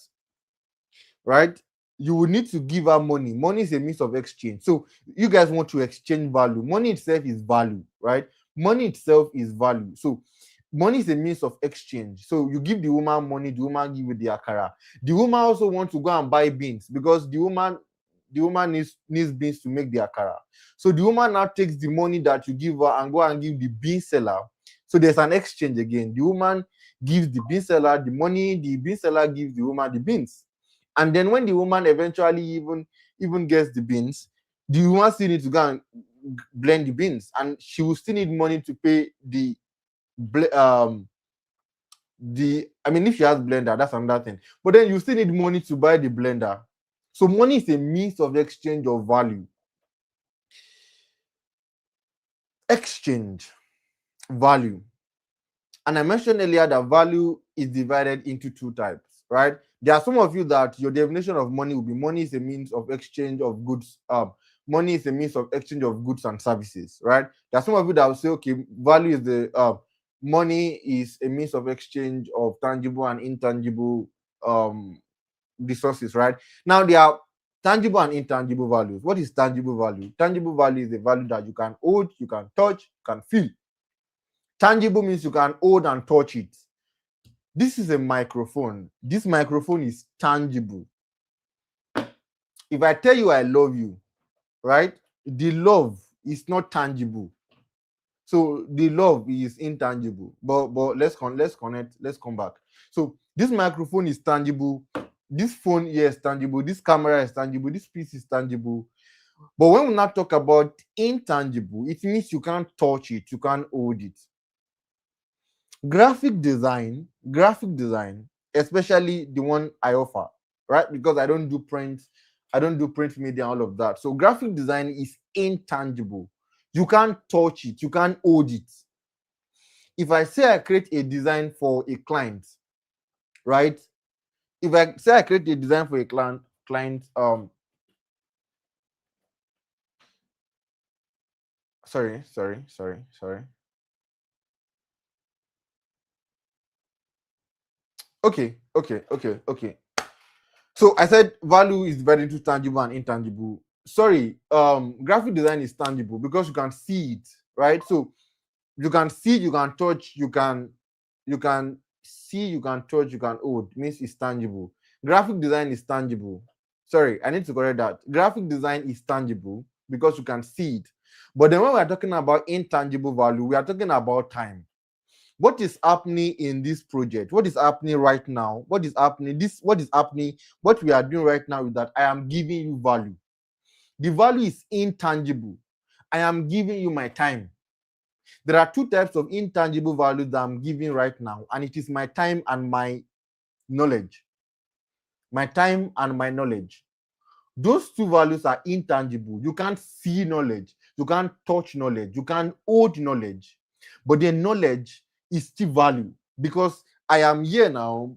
right? You will need to give her money. Money is a means of exchange. So you guys want to exchange value. Money itself is value, right? Money itself is value. So money is a means of exchange. So you give the woman money, the woman give you the akara. The woman also wants to go and buy beans because the woman the woman needs beans to make the akara. So the woman now takes the money that you give her and go and give the bean seller. So there's an exchange again. The woman gives the bean seller the money, the bean seller gives the woman the beans. And then when the woman eventually even gets the beans, the woman still needs to go and blend the beans, and she will still need money to pay the I mean, if she has blender, that's another thing. But then you still need money to buy the blender. So money is a means of exchange of value. Exchange value. And I mentioned earlier that value is divided into two types, right? There are some of you that your definition of money will be money is a means of exchange of goods. Money is a means of exchange of goods and services, right? There are some of you that will say, okay, value is the money is a means of exchange of tangible and intangible resources, right? Now there are tangible and intangible values. What is tangible value? Tangible value is a value that you can hold, you can touch, you can feel. Tangible means you can hold and touch it. This is a microphone. This microphone is tangible. If I tell you I love you, right? The love is not tangible. So the love is intangible. But let's connect. Let's come back. So this microphone is tangible. This phone here is tangible. This camera is tangible. This piece is tangible. But when we not talk about intangible, it means you can't touch it, you can't hold it. Graphic design, especially the one I offer, right? Because I don't do print media, all of that. So graphic design is intangible. You can't touch it, you can't hold it. If I say I create a design for a client, right? If I say I create a design for a client, sorry. Okay. So I said value is divided into tangible and intangible. Sorry, graphic design is tangible because you can see it, right? So you can see, you can touch, you can see, you can touch, you can hold. Means it's tangible. Graphic design is tangible. Sorry, I need to correct that. Graphic design is tangible because you can see it. But then when we are talking about intangible value, we are talking about time. What is happening in this project? What is happening right now? What is happening? What we are doing right now is that I am giving you value. The value is intangible. I am giving you my time. There are two types of intangible values that I'm giving right now, and it is my time and my knowledge. My time and my knowledge. Those two values are intangible. You can't see knowledge. You can't touch knowledge. You can't hold knowledge. But the knowledge is still value because I am here now.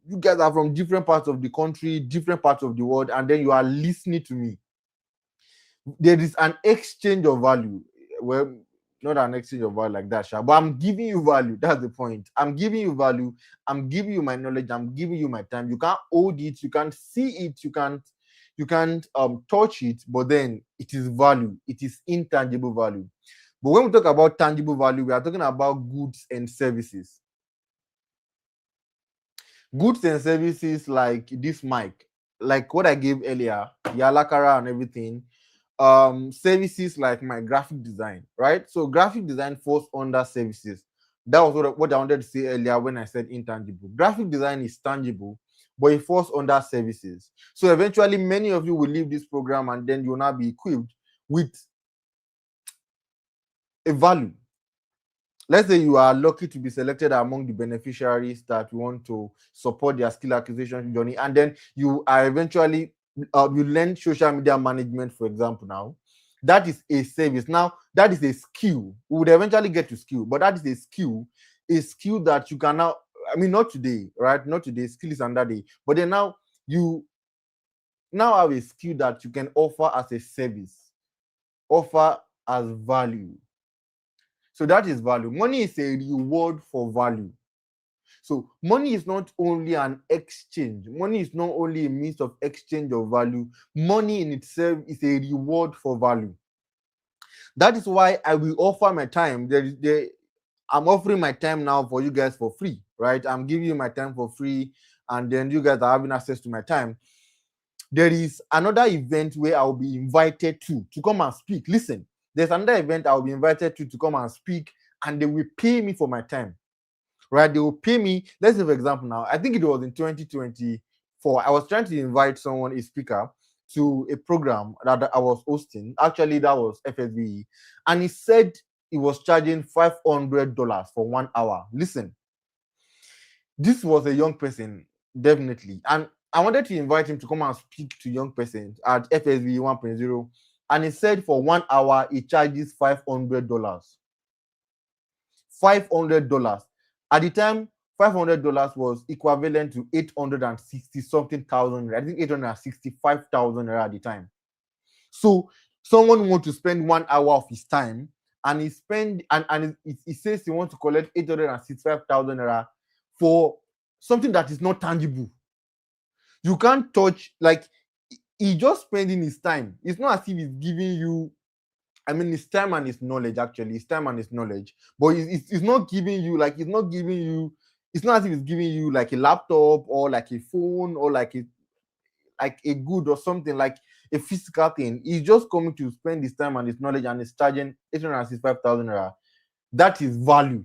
You guys are from different parts of the country, different parts of the world, and then you are listening to me. There is an exchange of value. Well, not an exchange of value like that, but I'm giving you value. That's the point. I'm giving you value. I'm giving you my knowledge. I'm giving you my time. You can't hold it. You can't see it. You can't touch it. But then it is value. It is intangible value. But when we talk about tangible value, we are talking about goods and services. Goods and services like this mic, like what I gave earlier, the alakara and everything. Services like my graphic design, right? So graphic design falls under services. That was what I wanted to say earlier when I said intangible. Graphic design is tangible, but it falls under services. So eventually many of you will leave this program and then you will not be equipped with a value. Let's say you are lucky to be selected among the beneficiaries that want to support their skill acquisition journey, and then you are eventually you learn social media management, for example. Now that is a service. Now that is a skill. We would eventually get to skill, but that is a skill that you can now, I mean, not today, right? Not today. Skill is another day. But then now you now have a skill that you can offer as a service, offer as value. So that is value. Money is a reward for value. So money is not only an exchange. Money is not only a means of exchange of value. Money in itself is a reward for value. That is why I will offer my time. I'm offering my time now for you guys for free, right? I'm giving you my time for free, and then you guys are having access to my time. there is another event where I'll be invited to come and speak. Listen, there's another event I'll be invited to come and speak, and they will pay me for my time, right? They will pay me. Let's say, for example, now, I think it was in 2024, I was trying to invite someone, a speaker, to a program that I was hosting. Actually, that was FSVE. And he said he was charging $500 for 1 hour. Listen, this was a young person, definitely. And I wanted to invite him to come and speak to young persons at FSVE 1.0. And he said for 1 hour, he charges $500. $500. At the time, $500 was equivalent to 860 something thousand. I think 865,000 at the time. So someone wants to spend 1 hour of his time, and he says he wants to collect 865,000 for something that is not tangible. You can't touch, like, he's just spending his time. It's not as if he's giving you, I mean, it's time and it's knowledge, actually. It's time and it's knowledge. But it's not giving you, like, it's not as if it's giving you like a laptop or like a phone or like a good or something, like a physical thing. He's just coming to spend his time and his knowledge, and he's charging 865,000. That is value.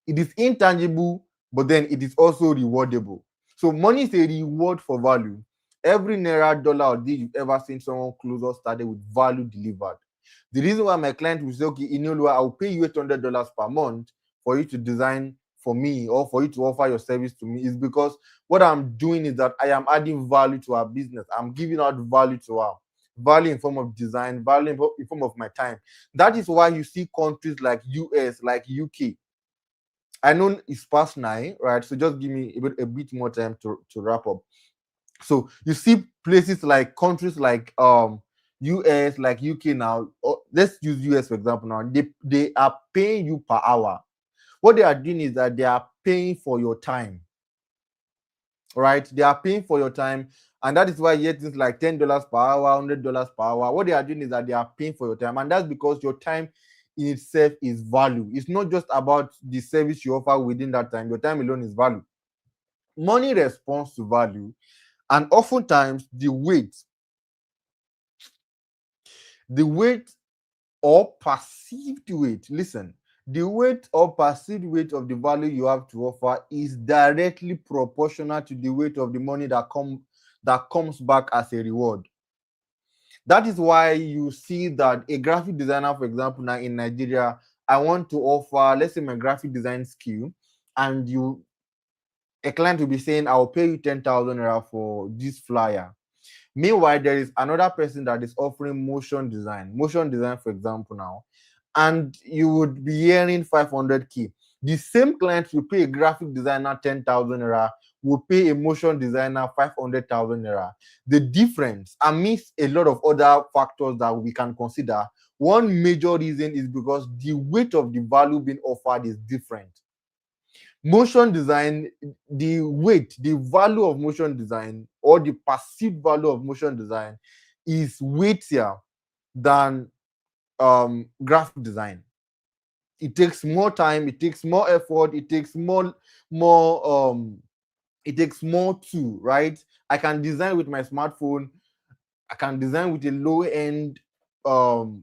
It is intangible, but then it is also rewardable. So money is a reward for value. Every naira, dollar, or deal you've ever seen someone close or started with value delivered. The reason why my client will say, okay, Inolua, I'll pay you $800 per month for you to design for me or for you to offer your service to me, is because what I'm doing is that I am adding value to our business. I'm giving out value to her. Value in form of design, value in form of my time. That is why you see countries like US, like UK. I know it's past 9, right? So just give me a bit more time to wrap up. So you see places like countries like US, like UK now. Let's use US for example now. They are paying you per hour. What they are doing is that they are paying for your time, right? They are paying for your time, and that is why you get things like $10 per hour, $100 per hour. What they are doing is that they are paying for your time, and that's because your time in itself is value. It's not just about the service you offer within that time. Your time alone is value. Money responds to value, and oftentimes the weight or perceived weight, listen, the weight or perceived weight of the value you have to offer is directly proportional to the weight of the money that comes back as a reward. That is why you see that a graphic designer, for example, now in Nigeria, I want to offer, let's say, my graphic design skill, and a client will be saying, I'll pay you 10,000 naira for this flyer. Meanwhile, there is another person that is offering motion design, for example, now, and you would be hearing 500k. The same client will pay a graphic designer 10,000 naira, will pay a motion designer 500,000 naira. The difference, amidst a lot of other factors that we can consider, one major reason is because the weight of the value being offered is different. Motion design, the weight, the value of motion design, or the perceived value of motion design is weightier than graphic design. It takes more time, it takes more effort, it takes more too, right? I can design with my smartphone, I can design with a low-end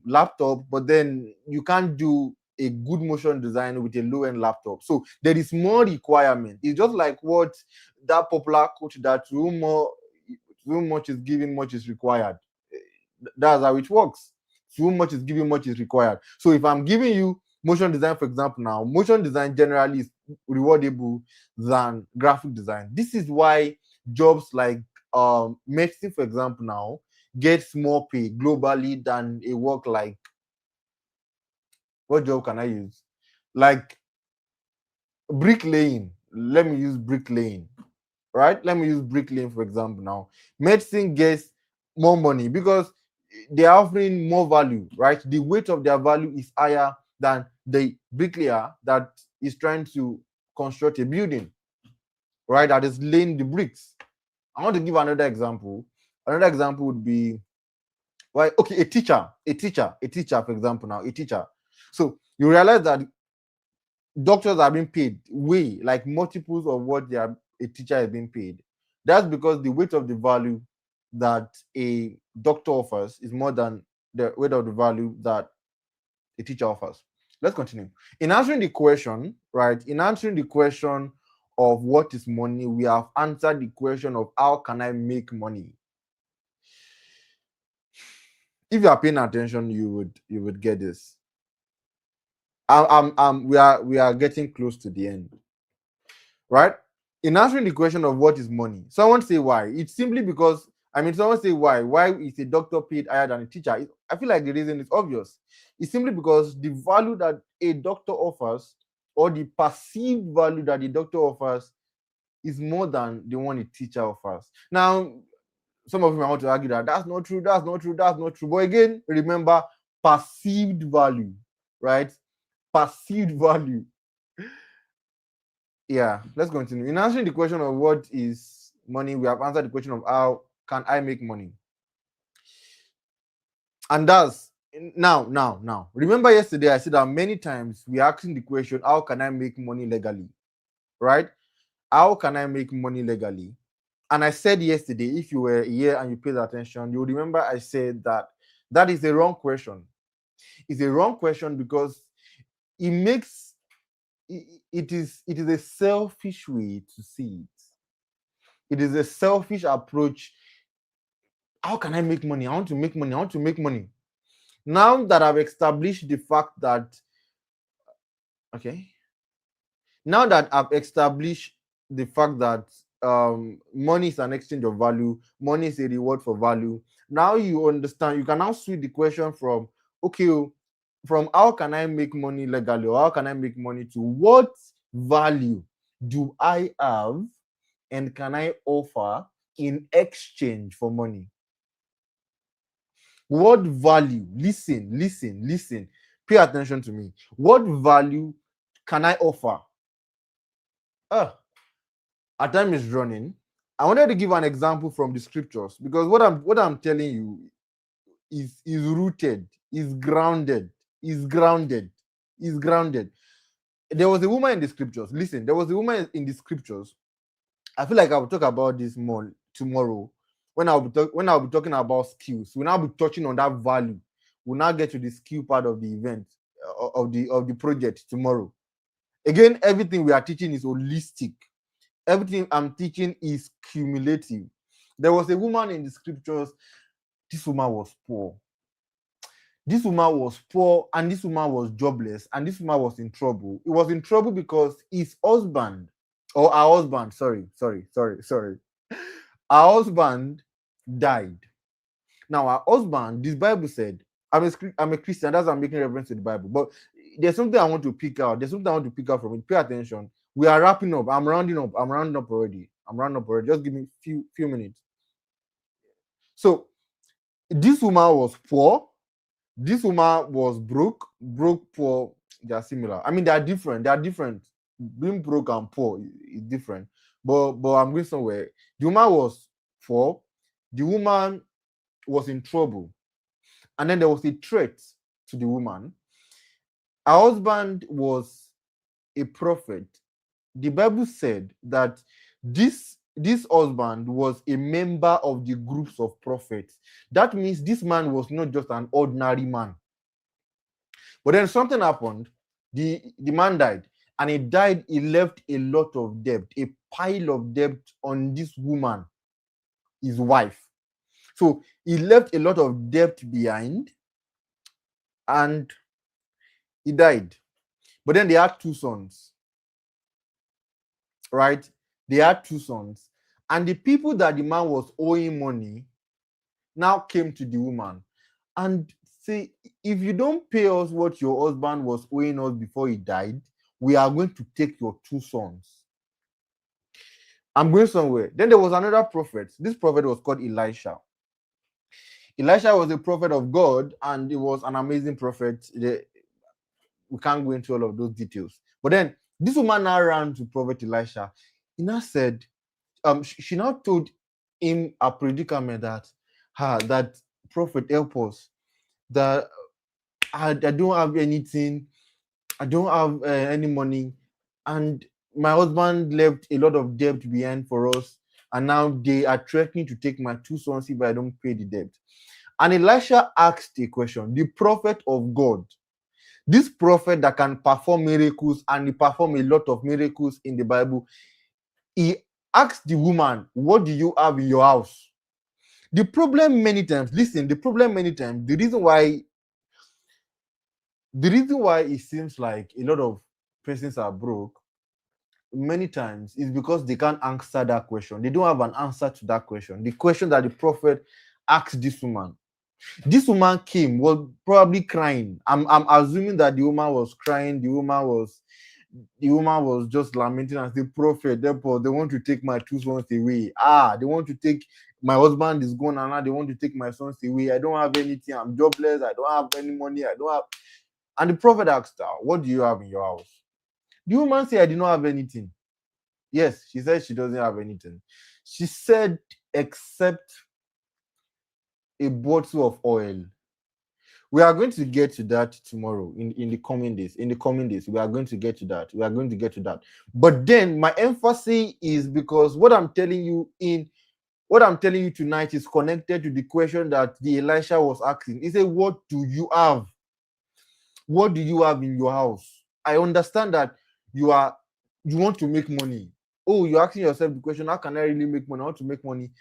laptop, but then you can't do a good motion design with a low-end laptop. So there is more requirement. It's just like what that popular quote, that too much is given, much is required. That's how it works. Too much is given, much is required. So if I'm giving you motion design, for example, now, motion design generally is rewardable than graphic design. This is why jobs like medicine, for example, now gets more pay globally than a work like, what job can I use? Like bricklaying. Let me use bricklaying, right? Let me use bricklaying, for example, now. Medicine gets more money because they are offering more value, right? The weight of their value is higher than the bricklayer that is trying to construct a building, right? That is laying the bricks. I want to give another example. Another example would be, right? Okay, a teacher, for example, now, a teacher. So you realize that doctors are being paid way, like multiples of what a teacher is being paid. That's because the weight of the value that a doctor offers is more than the weight of the value that a teacher offers. Let's continue. In answering the question, right? In answering the question of what is money, we have answered the question of how can I make money. If you are paying attention, you would get this. We are getting close to the end, right? In answering the question of what is money, someone say why. It's simply because someone say why. Why is a doctor paid higher than a teacher? I feel like the reason is obvious. It's simply because the value that a doctor offers, or the perceived value that the doctor offers, is more than the one a teacher offers. Now, some of you might want to argue that that's not true, that's not true, that's not true. But again, remember perceived value, right? Perceived value. Yeah, let's continue. In answering the question of what is money, we have answered the question of how can I make money. And that's now. Remember yesterday I said that many times we are asking the question, how can I make money legally? Right? How can I make money legally? And I said yesterday, if you were here and you paid attention, you remember I said that that is a wrong question. It's a wrong question because it makes it is a selfish way to see it. It is a selfish approach. How can I make money? I want to make money. I want to make money. Now that I've established the fact that, now that I've established the fact that money is an exchange of value, money is a reward for value. Now you understand, you can now switch the question from, from how can I make money legally, or how can I make money, to what value do I have and can I offer in exchange for money? What value? Listen. Pay attention to me. What value can I offer? Our time is running. I wanted to give an example from the scriptures, because what I'm telling you is rooted, is grounded. There was a woman in the scriptures. Listen, there was a woman in the scriptures. I feel like I will talk about this more tomorrow when I'll be talking about skills. We'll now be touching on that value. We'll now get to the skill part of the event, of the project tomorrow. Again, everything we are teaching is holistic. Everything I'm teaching is cumulative. There was a woman in the scriptures. This woman was poor. This woman was poor, and this woman was jobless, and this woman was in trouble. It was in trouble because his husband, or her husband, sorry. Her husband died. Now, her husband, this Bible said, I'm a Christian, that's why I'm making reference to the Bible. But there's something I want to pick out. From it. Pay attention. We are wrapping up. I'm rounding up already. Just give me few minutes. So this woman was poor. This woman was broke, poor. They are similar. They are different. Being broke and poor is different. But I'm going somewhere. The woman was poor. The woman was in trouble. And then there was a threat to the woman. Her husband was a prophet. The Bible said that this husband was a member of the groups of prophets. That means this man was not just an ordinary man. But then something happened. The man died, and he left a lot of debt, a pile of debt on this woman, his wife. So he left a lot of debt behind, and he died. But then they had 2 sons. Right? They had 2 sons. And the people that the man was owing money now came to the woman and say, if you don't pay us what your husband was owing us before he died, we are going to take your 2 sons. I'm going somewhere. Then there was another prophet. This prophet was called Elisha. Elisha was a prophet of God, and he was an amazing prophet. We can't go into all of those details. But then this woman now ran to Prophet Elisha. He now said, she now told him a predicament that prophet, help us. That I don't have anything. I don't have any money, and my husband left a lot of debt behind for us. and now they are threatening to take my 2 sons if I don't pay the debt. And Elisha asked a question. The prophet of God, this prophet that can perform miracles, and he performed a lot of miracles in the Bible, he asked the woman, what do you have in your house? The problem many times, listen, the problem many times, the reason why it seems like a lot of persons are broke many times is because they can't answer that question. They don't have an answer to that question. The question that the prophet asked this woman. This woman came, was probably crying. I'm assuming that the woman was crying. The woman was just lamenting and saying, prophet, therefore they want to take my 2 sons away. They want to take my husband is gone, and now they want to take my sons away. I don't have anything. I'm jobless. I don't have any money. I don't have. And the prophet asked her, what do you have in your house? The woman said, I did not have anything. Yes, she said she doesn't have anything. She said, except a bottle of oil. We are going to get to that tomorrow in the coming days. In the coming days, we are going to get to that. We are going to get to that. But then my emphasis is because what I'm telling you tonight is connected to the question that the Elisha was asking. He said, what do you have? What do you have in your house? I understand that you want to make money. Oh, you're asking yourself the question, how can I really make money? I want to make money.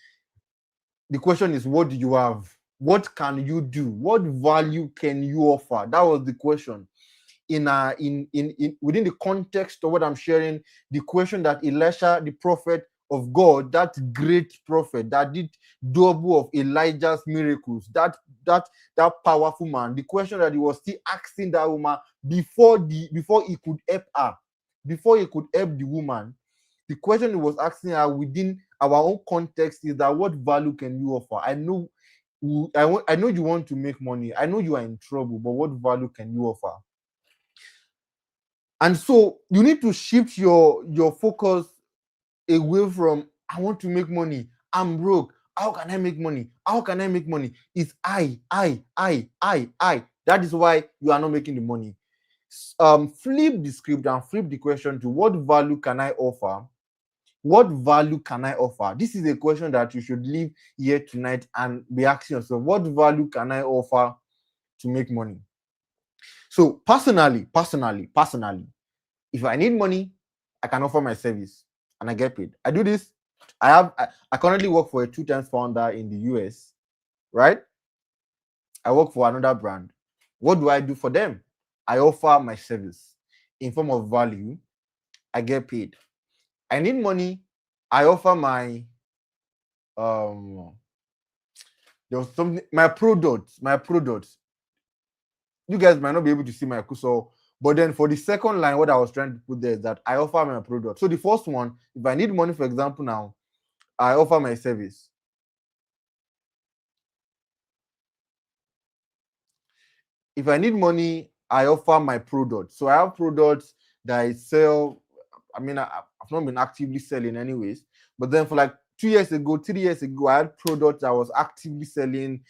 The question is, what do you have? What can you do? What value can you offer? That was the question. In within the context of what I'm sharing, the question that Elisha, the prophet of God, that great prophet that did double of Elijah's miracles, that powerful man, the question that he was still asking that woman before he could help her, before he could help the woman, the question he was asking her within our own context is that what value can you offer? I know you want to make money. I know you are in trouble, but what value can you offer? And so you need to shift your focus away from I want to make money. I'm broke. How can I make money? How can I make money? It's I. That is why you are not making the money. Flip the script and flip the question to what value can I offer? What value can I offer? This is a question that you should leave here tonight and be asking yourself, what value can I offer to make money? So personally, if I need money, I can offer my service and I get paid. I do this. I currently work for a 2x founder in the US, right? I work for another brand. What do I do for them? I offer my service in form of value. I get paid. I need money. I offer my there was something my products. You guys might not be able to see my cursor, but then for the second line, what I was trying to put there is that I offer my product. So the first one, if I need money, for example, now I offer my service. If I need money, I offer my product. So I have products that I sell. I mean, I've not been actively selling anyways, but then for like 2 years ago, 3 years ago, I had products I was actively selling.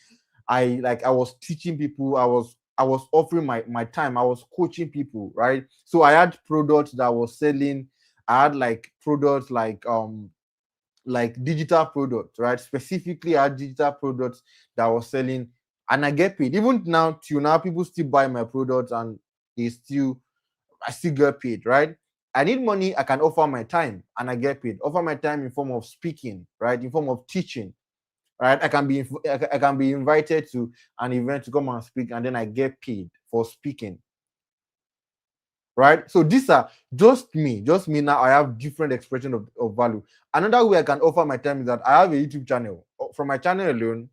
I was teaching people. I was offering my time. I was coaching people, right? So I had products that I was selling. I had like products like digital products, right? Specifically, I had digital products that I was selling, and I get paid. Even now, till now, people still buy my products, and I still get paid, right? I need money, I can offer my time and I get paid. Offer my time in form of speaking, right? In form of teaching, right? I can be invited to an event to come and speak, and then I get paid for speaking, right? So these are just me now. I have different expression of value. Another way I can offer my time is that I have a YouTube channel. From my channel alone,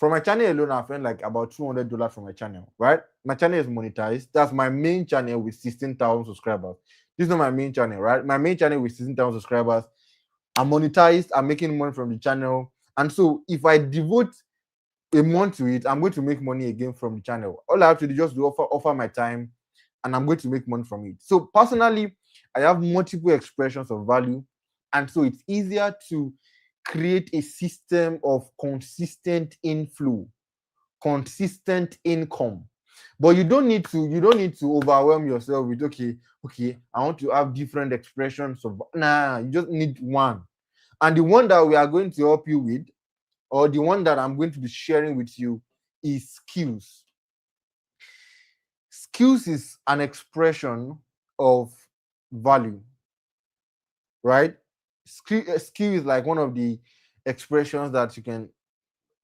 I've earned like about $200 from my channel, right? My channel is monetized. That's my main channel with 16,000 subscribers. This is not my main channel, right? My main channel with 16,000 subscribers. I'm monetized. I'm making money from the channel. And so if I devote a month to it, I'm going to make money again from the channel. All I have to do is just to offer my time, and I'm going to make money from it. So personally, I have multiple expressions of value. And so it's easier to create a system of consistent inflow, consistent income. But you don't need to overwhelm yourself with okay, I want to have different expressions of nah, you just need one. And the one that we are going to help you with, or the one that I'm going to be sharing with you, is skills. Skills is an expression of value, right? Skill is like one of the expressions that you can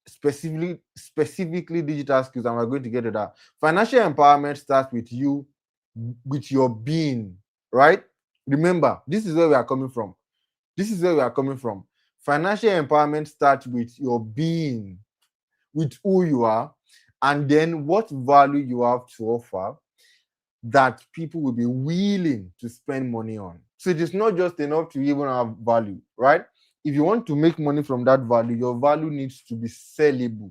specifically digital skills, and we're going to get to that. Financial empowerment starts with you, with your being, right? Remember, this is where we are coming from. Financial empowerment starts with your being, with who you are, and then what value you have to offer that people will be willing to spend money on. So it is not just enough to even have value, right? If you want to make money from that value, your value needs to be sellable.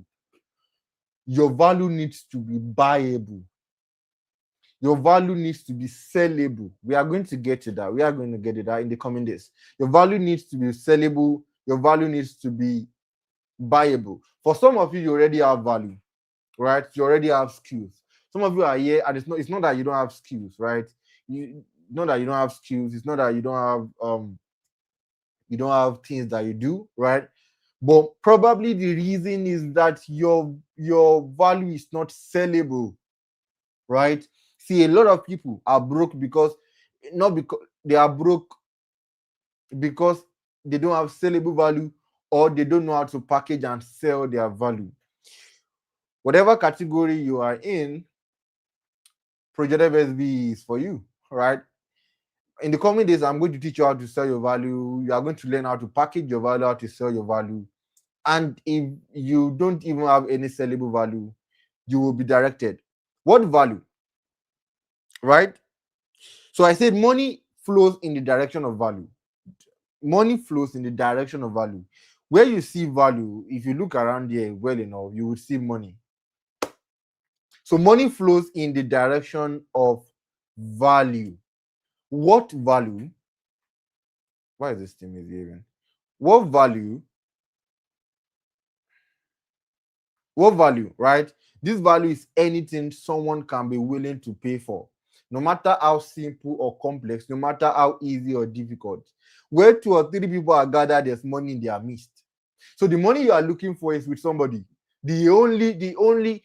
Your value needs to be buyable. Your value needs to be sellable. We are going to get to that. We are going to get to that in the coming days. Your value needs to be sellable. Your value needs to be buyable. For some of you, you already have value, right? You already have skills. Some of you are here, and it's not that you don't have skills, right? Not that you don't have skills. It's not that you don't have things that you do, right? But probably the reason is that your value is not sellable, right? See, a lot of people are broke because they are broke because they don't have sellable value, or they don't know how to package and sell their value. Whatever category you are in, Project F.S.V.E is for you, right? In the coming days, I'm going to teach you how to sell your value. You are going to learn how to package your value, how to sell your value. And if you don't even have any sellable value, you will be directed. What value? Right? So I said money flows in the direction of value. Money flows in the direction of value. Where you see value, if you look around here well enough, you will see money. So money flows in the direction of value. What value? Why is this thing misbehaving? What value? What value, right? This value is anything someone can be willing to pay for, no matter how simple or complex, no matter how easy or difficult. Where 2 or 3 people are gathered, there's money in their midst. So the money you are looking for is with somebody. The only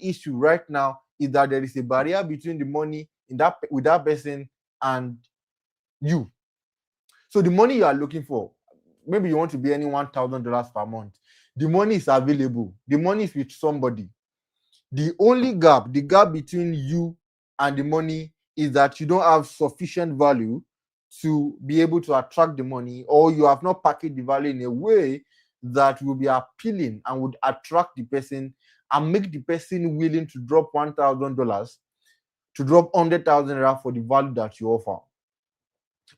issue right now is that there is a barrier between the money with that person and you. So the money you are looking for, maybe you want to be earning $1,000 per month. The money is available. The money is with somebody. The gap between you and the money is that you don't have sufficient value to be able to attract the money, or you have not packaged the value in a way that will be appealing and would attract the person and make the person willing to drop $1,000, to drop 100,000 naira for the value that you offer.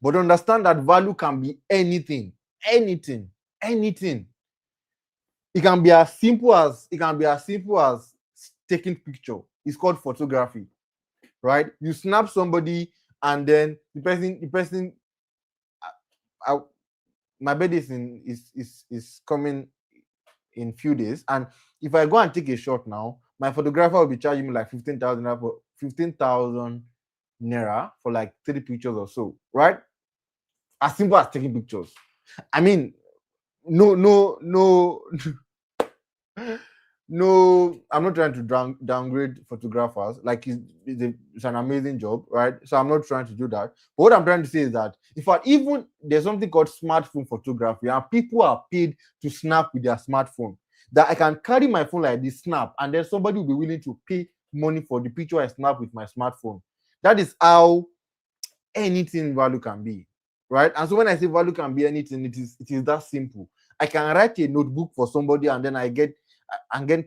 But understand that value can be anything. It can be as simple as taking picture. It's called photography, right? You snap somebody, and then the person. My birthday is coming in few days, and if I go and take a shot now, my photographer will be charging me like 15,000 naira for like 3 pictures or so, right? As simple as taking pictures. I mean, no, I'm not trying to downgrade photographers. Like, it's an amazing job, right? So I'm not trying to do that. But what I'm trying to say is that, in fact, even there's something called smartphone photography, and people are paid to snap with their smartphone. That I can carry my phone like this, snap, and then somebody will be willing to pay money for the picture I snap with my smartphone. That is how anything value can be, right? And so when I say value can be anything, it is that simple. I can write a notebook for somebody, and then I get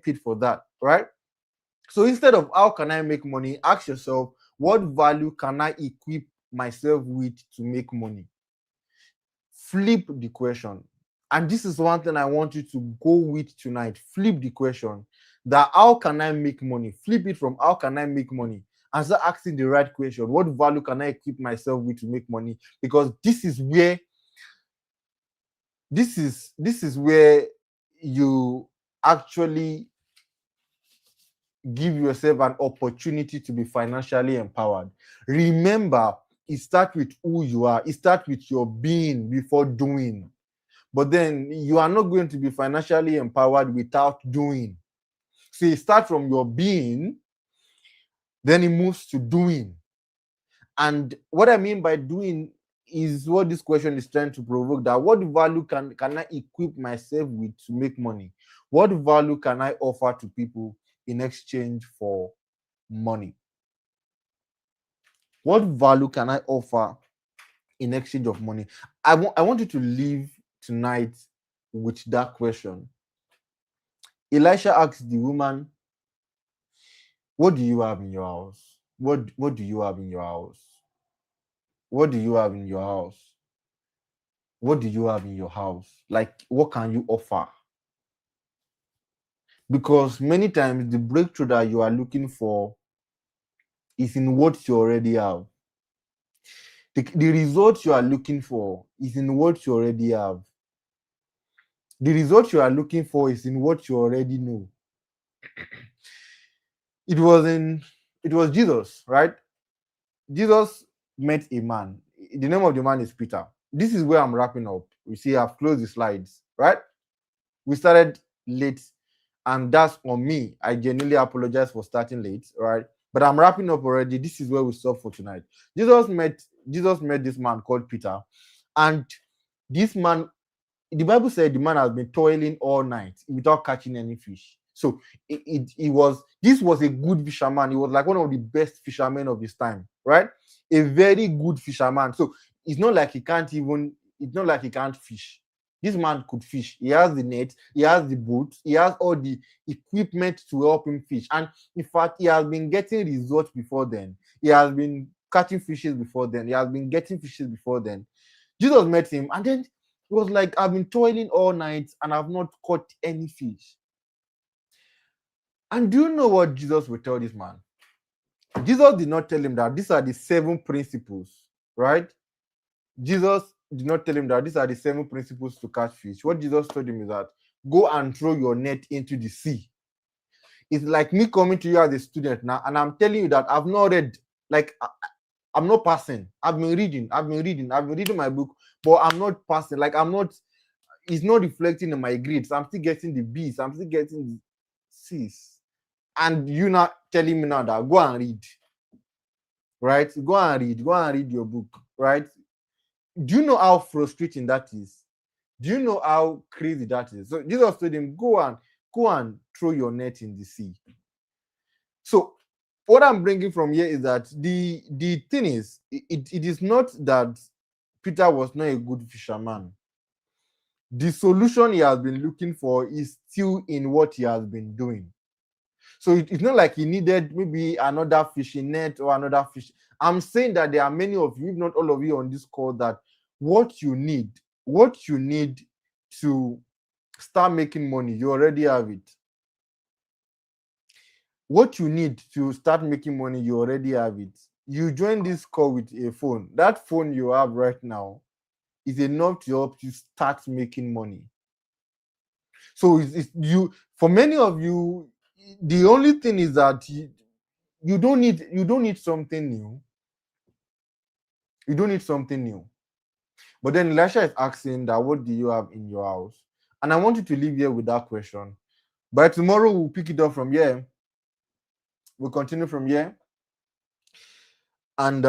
paid for that, right? So instead of how can I make money, ask yourself, what value can I equip myself with to make money? Flip the question. And this is one thing I want you to go with tonight. Flip the question that how can I make money? Flip it from how can I make money, and start asking the right question. What value can I equip myself with to make money? Because this is where you actually give yourself an opportunity to be financially empowered. Remember, it starts with who you are. It starts with your being before doing. But then you are not going to be financially empowered without doing. So it starts from your being, then it moves to doing. And what I mean by doing is what this question is trying to provoke, that what value can I equip myself with to make money? What value can I offer to people in exchange for money? What value can I offer in exchange of money? I want you to leave tonight with that question. Elisha asked the woman, what do you have in your house? What do you have in your house? What do you have in your house? What do you have in your house? Like, what can you offer? Because many times the breakthrough that you are looking for is in what you already have. The result you are looking for is in what you already have. The result you are looking for is in what you already know. It was Jesus, right? Jesus met a man. The name of the man is Peter. This is where I'm wrapping up. You see, I've closed the slides, right? We started late, and that's on me. I genuinely apologize for starting late, right? But I'm wrapping up already. This is where we stop for tonight. Jesus met this man called Peter, and this man, the Bible said the man has been toiling all night without catching any fish. So this was a good fisherman. He was like one of the best fishermen of his time, right? A very good fisherman. So it's not like he can't fish. This man could fish. He has the net, he has the boat, he has all the equipment to help him fish. And in fact, he has been getting results before then. He has been catching fishes before then. He has been getting fishes before then. Jesus met him, and then he was like, I've been toiling all night and I've not caught any fish. And do you know what Jesus would tell this man? Jesus did not tell him that these are the 7 principles, right? Jesus did not tell him that these are the 7 principles to catch fish. What Jesus told him is that go and throw your net into the sea. It's like me coming to you as a student now, and I'm telling you that I've not read, like, I'm not passing. I've been reading my book, but I'm not passing. Like, it's not reflecting in my grades. I'm still getting the B's, I'm still getting the C's. And you not telling me now that go and read, right? Go and read your book, right? Do you know how frustrating that is? Do you know how crazy that is? So Jesus told him, go and throw your net in the sea. So what I'm bringing from here is that the thing is, it is not that Peter was not a good fisherman. The solution he has been looking for is still in what he has been doing. So it's not like he needed maybe another fishing net or another fish. I'm saying that there are many of you, if not all of you on this call, that what you need to start making money, you already have it. What you need to start making money, you already have it. You join this call with a phone. That phone you have right now is enough to help you start making money. So for many of you, the only thing is that you don't need something new. You don't need something new. But then Elisha is asking that, what do you have in your house? And I want you to leave here with that question. By tomorrow, we'll pick it up from here. We'll continue from here. And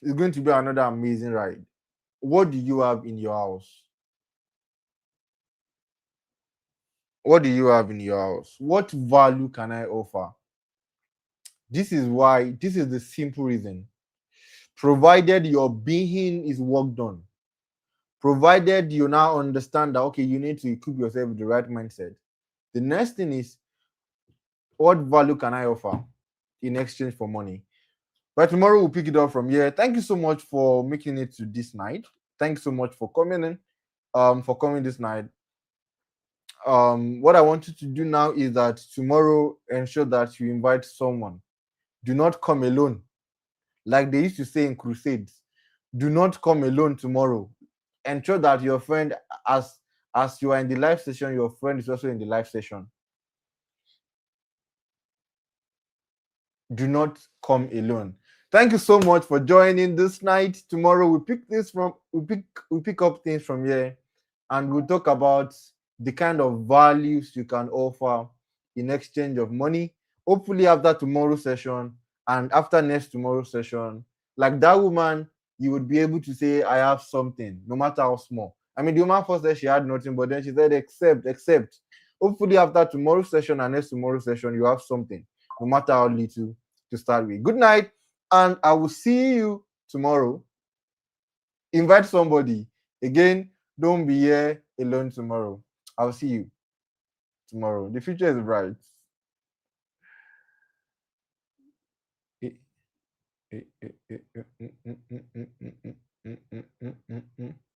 it's going to be another amazing ride. What do you have in your house? What do you have in your house? What value can I offer? This is the simple reason. Provided your being is work done. Provided you now understand that, okay, you need to equip yourself with the right mindset. The next thing is, what value can I offer in exchange for money? But tomorrow we'll pick it up from here. Thank you so much for making it to this night. Thanks so much for coming in, for coming this night. What I want you to do now is that tomorrow, ensure that you invite someone. Do not come alone. Like they used to say in crusades, do not come alone tomorrow. Ensure that your friend, as you are in the live session, your friend is also in the live session. do not come alone. Thank you so much for joining this night. Tomorrow we pick up things from here, and we'll talk about the kind of values you can offer in exchange of money. Hopefully after tomorrow's session and after next tomorrow's session, like that woman, you would be able to say, I have something, no matter how small. I mean, the woman first said she had nothing, but then she said, except. Hopefully after tomorrow's session and next tomorrow's session, you have something, no matter how little, to start with. Good night, and I will see you tomorrow. Invite somebody. Again, don't be here alone tomorrow. I'll see you tomorrow. The future is bright. Eh, eh, eh, eh, eh, mm, mm, mm, mm, mm, mm, mm, mm, mm, mm.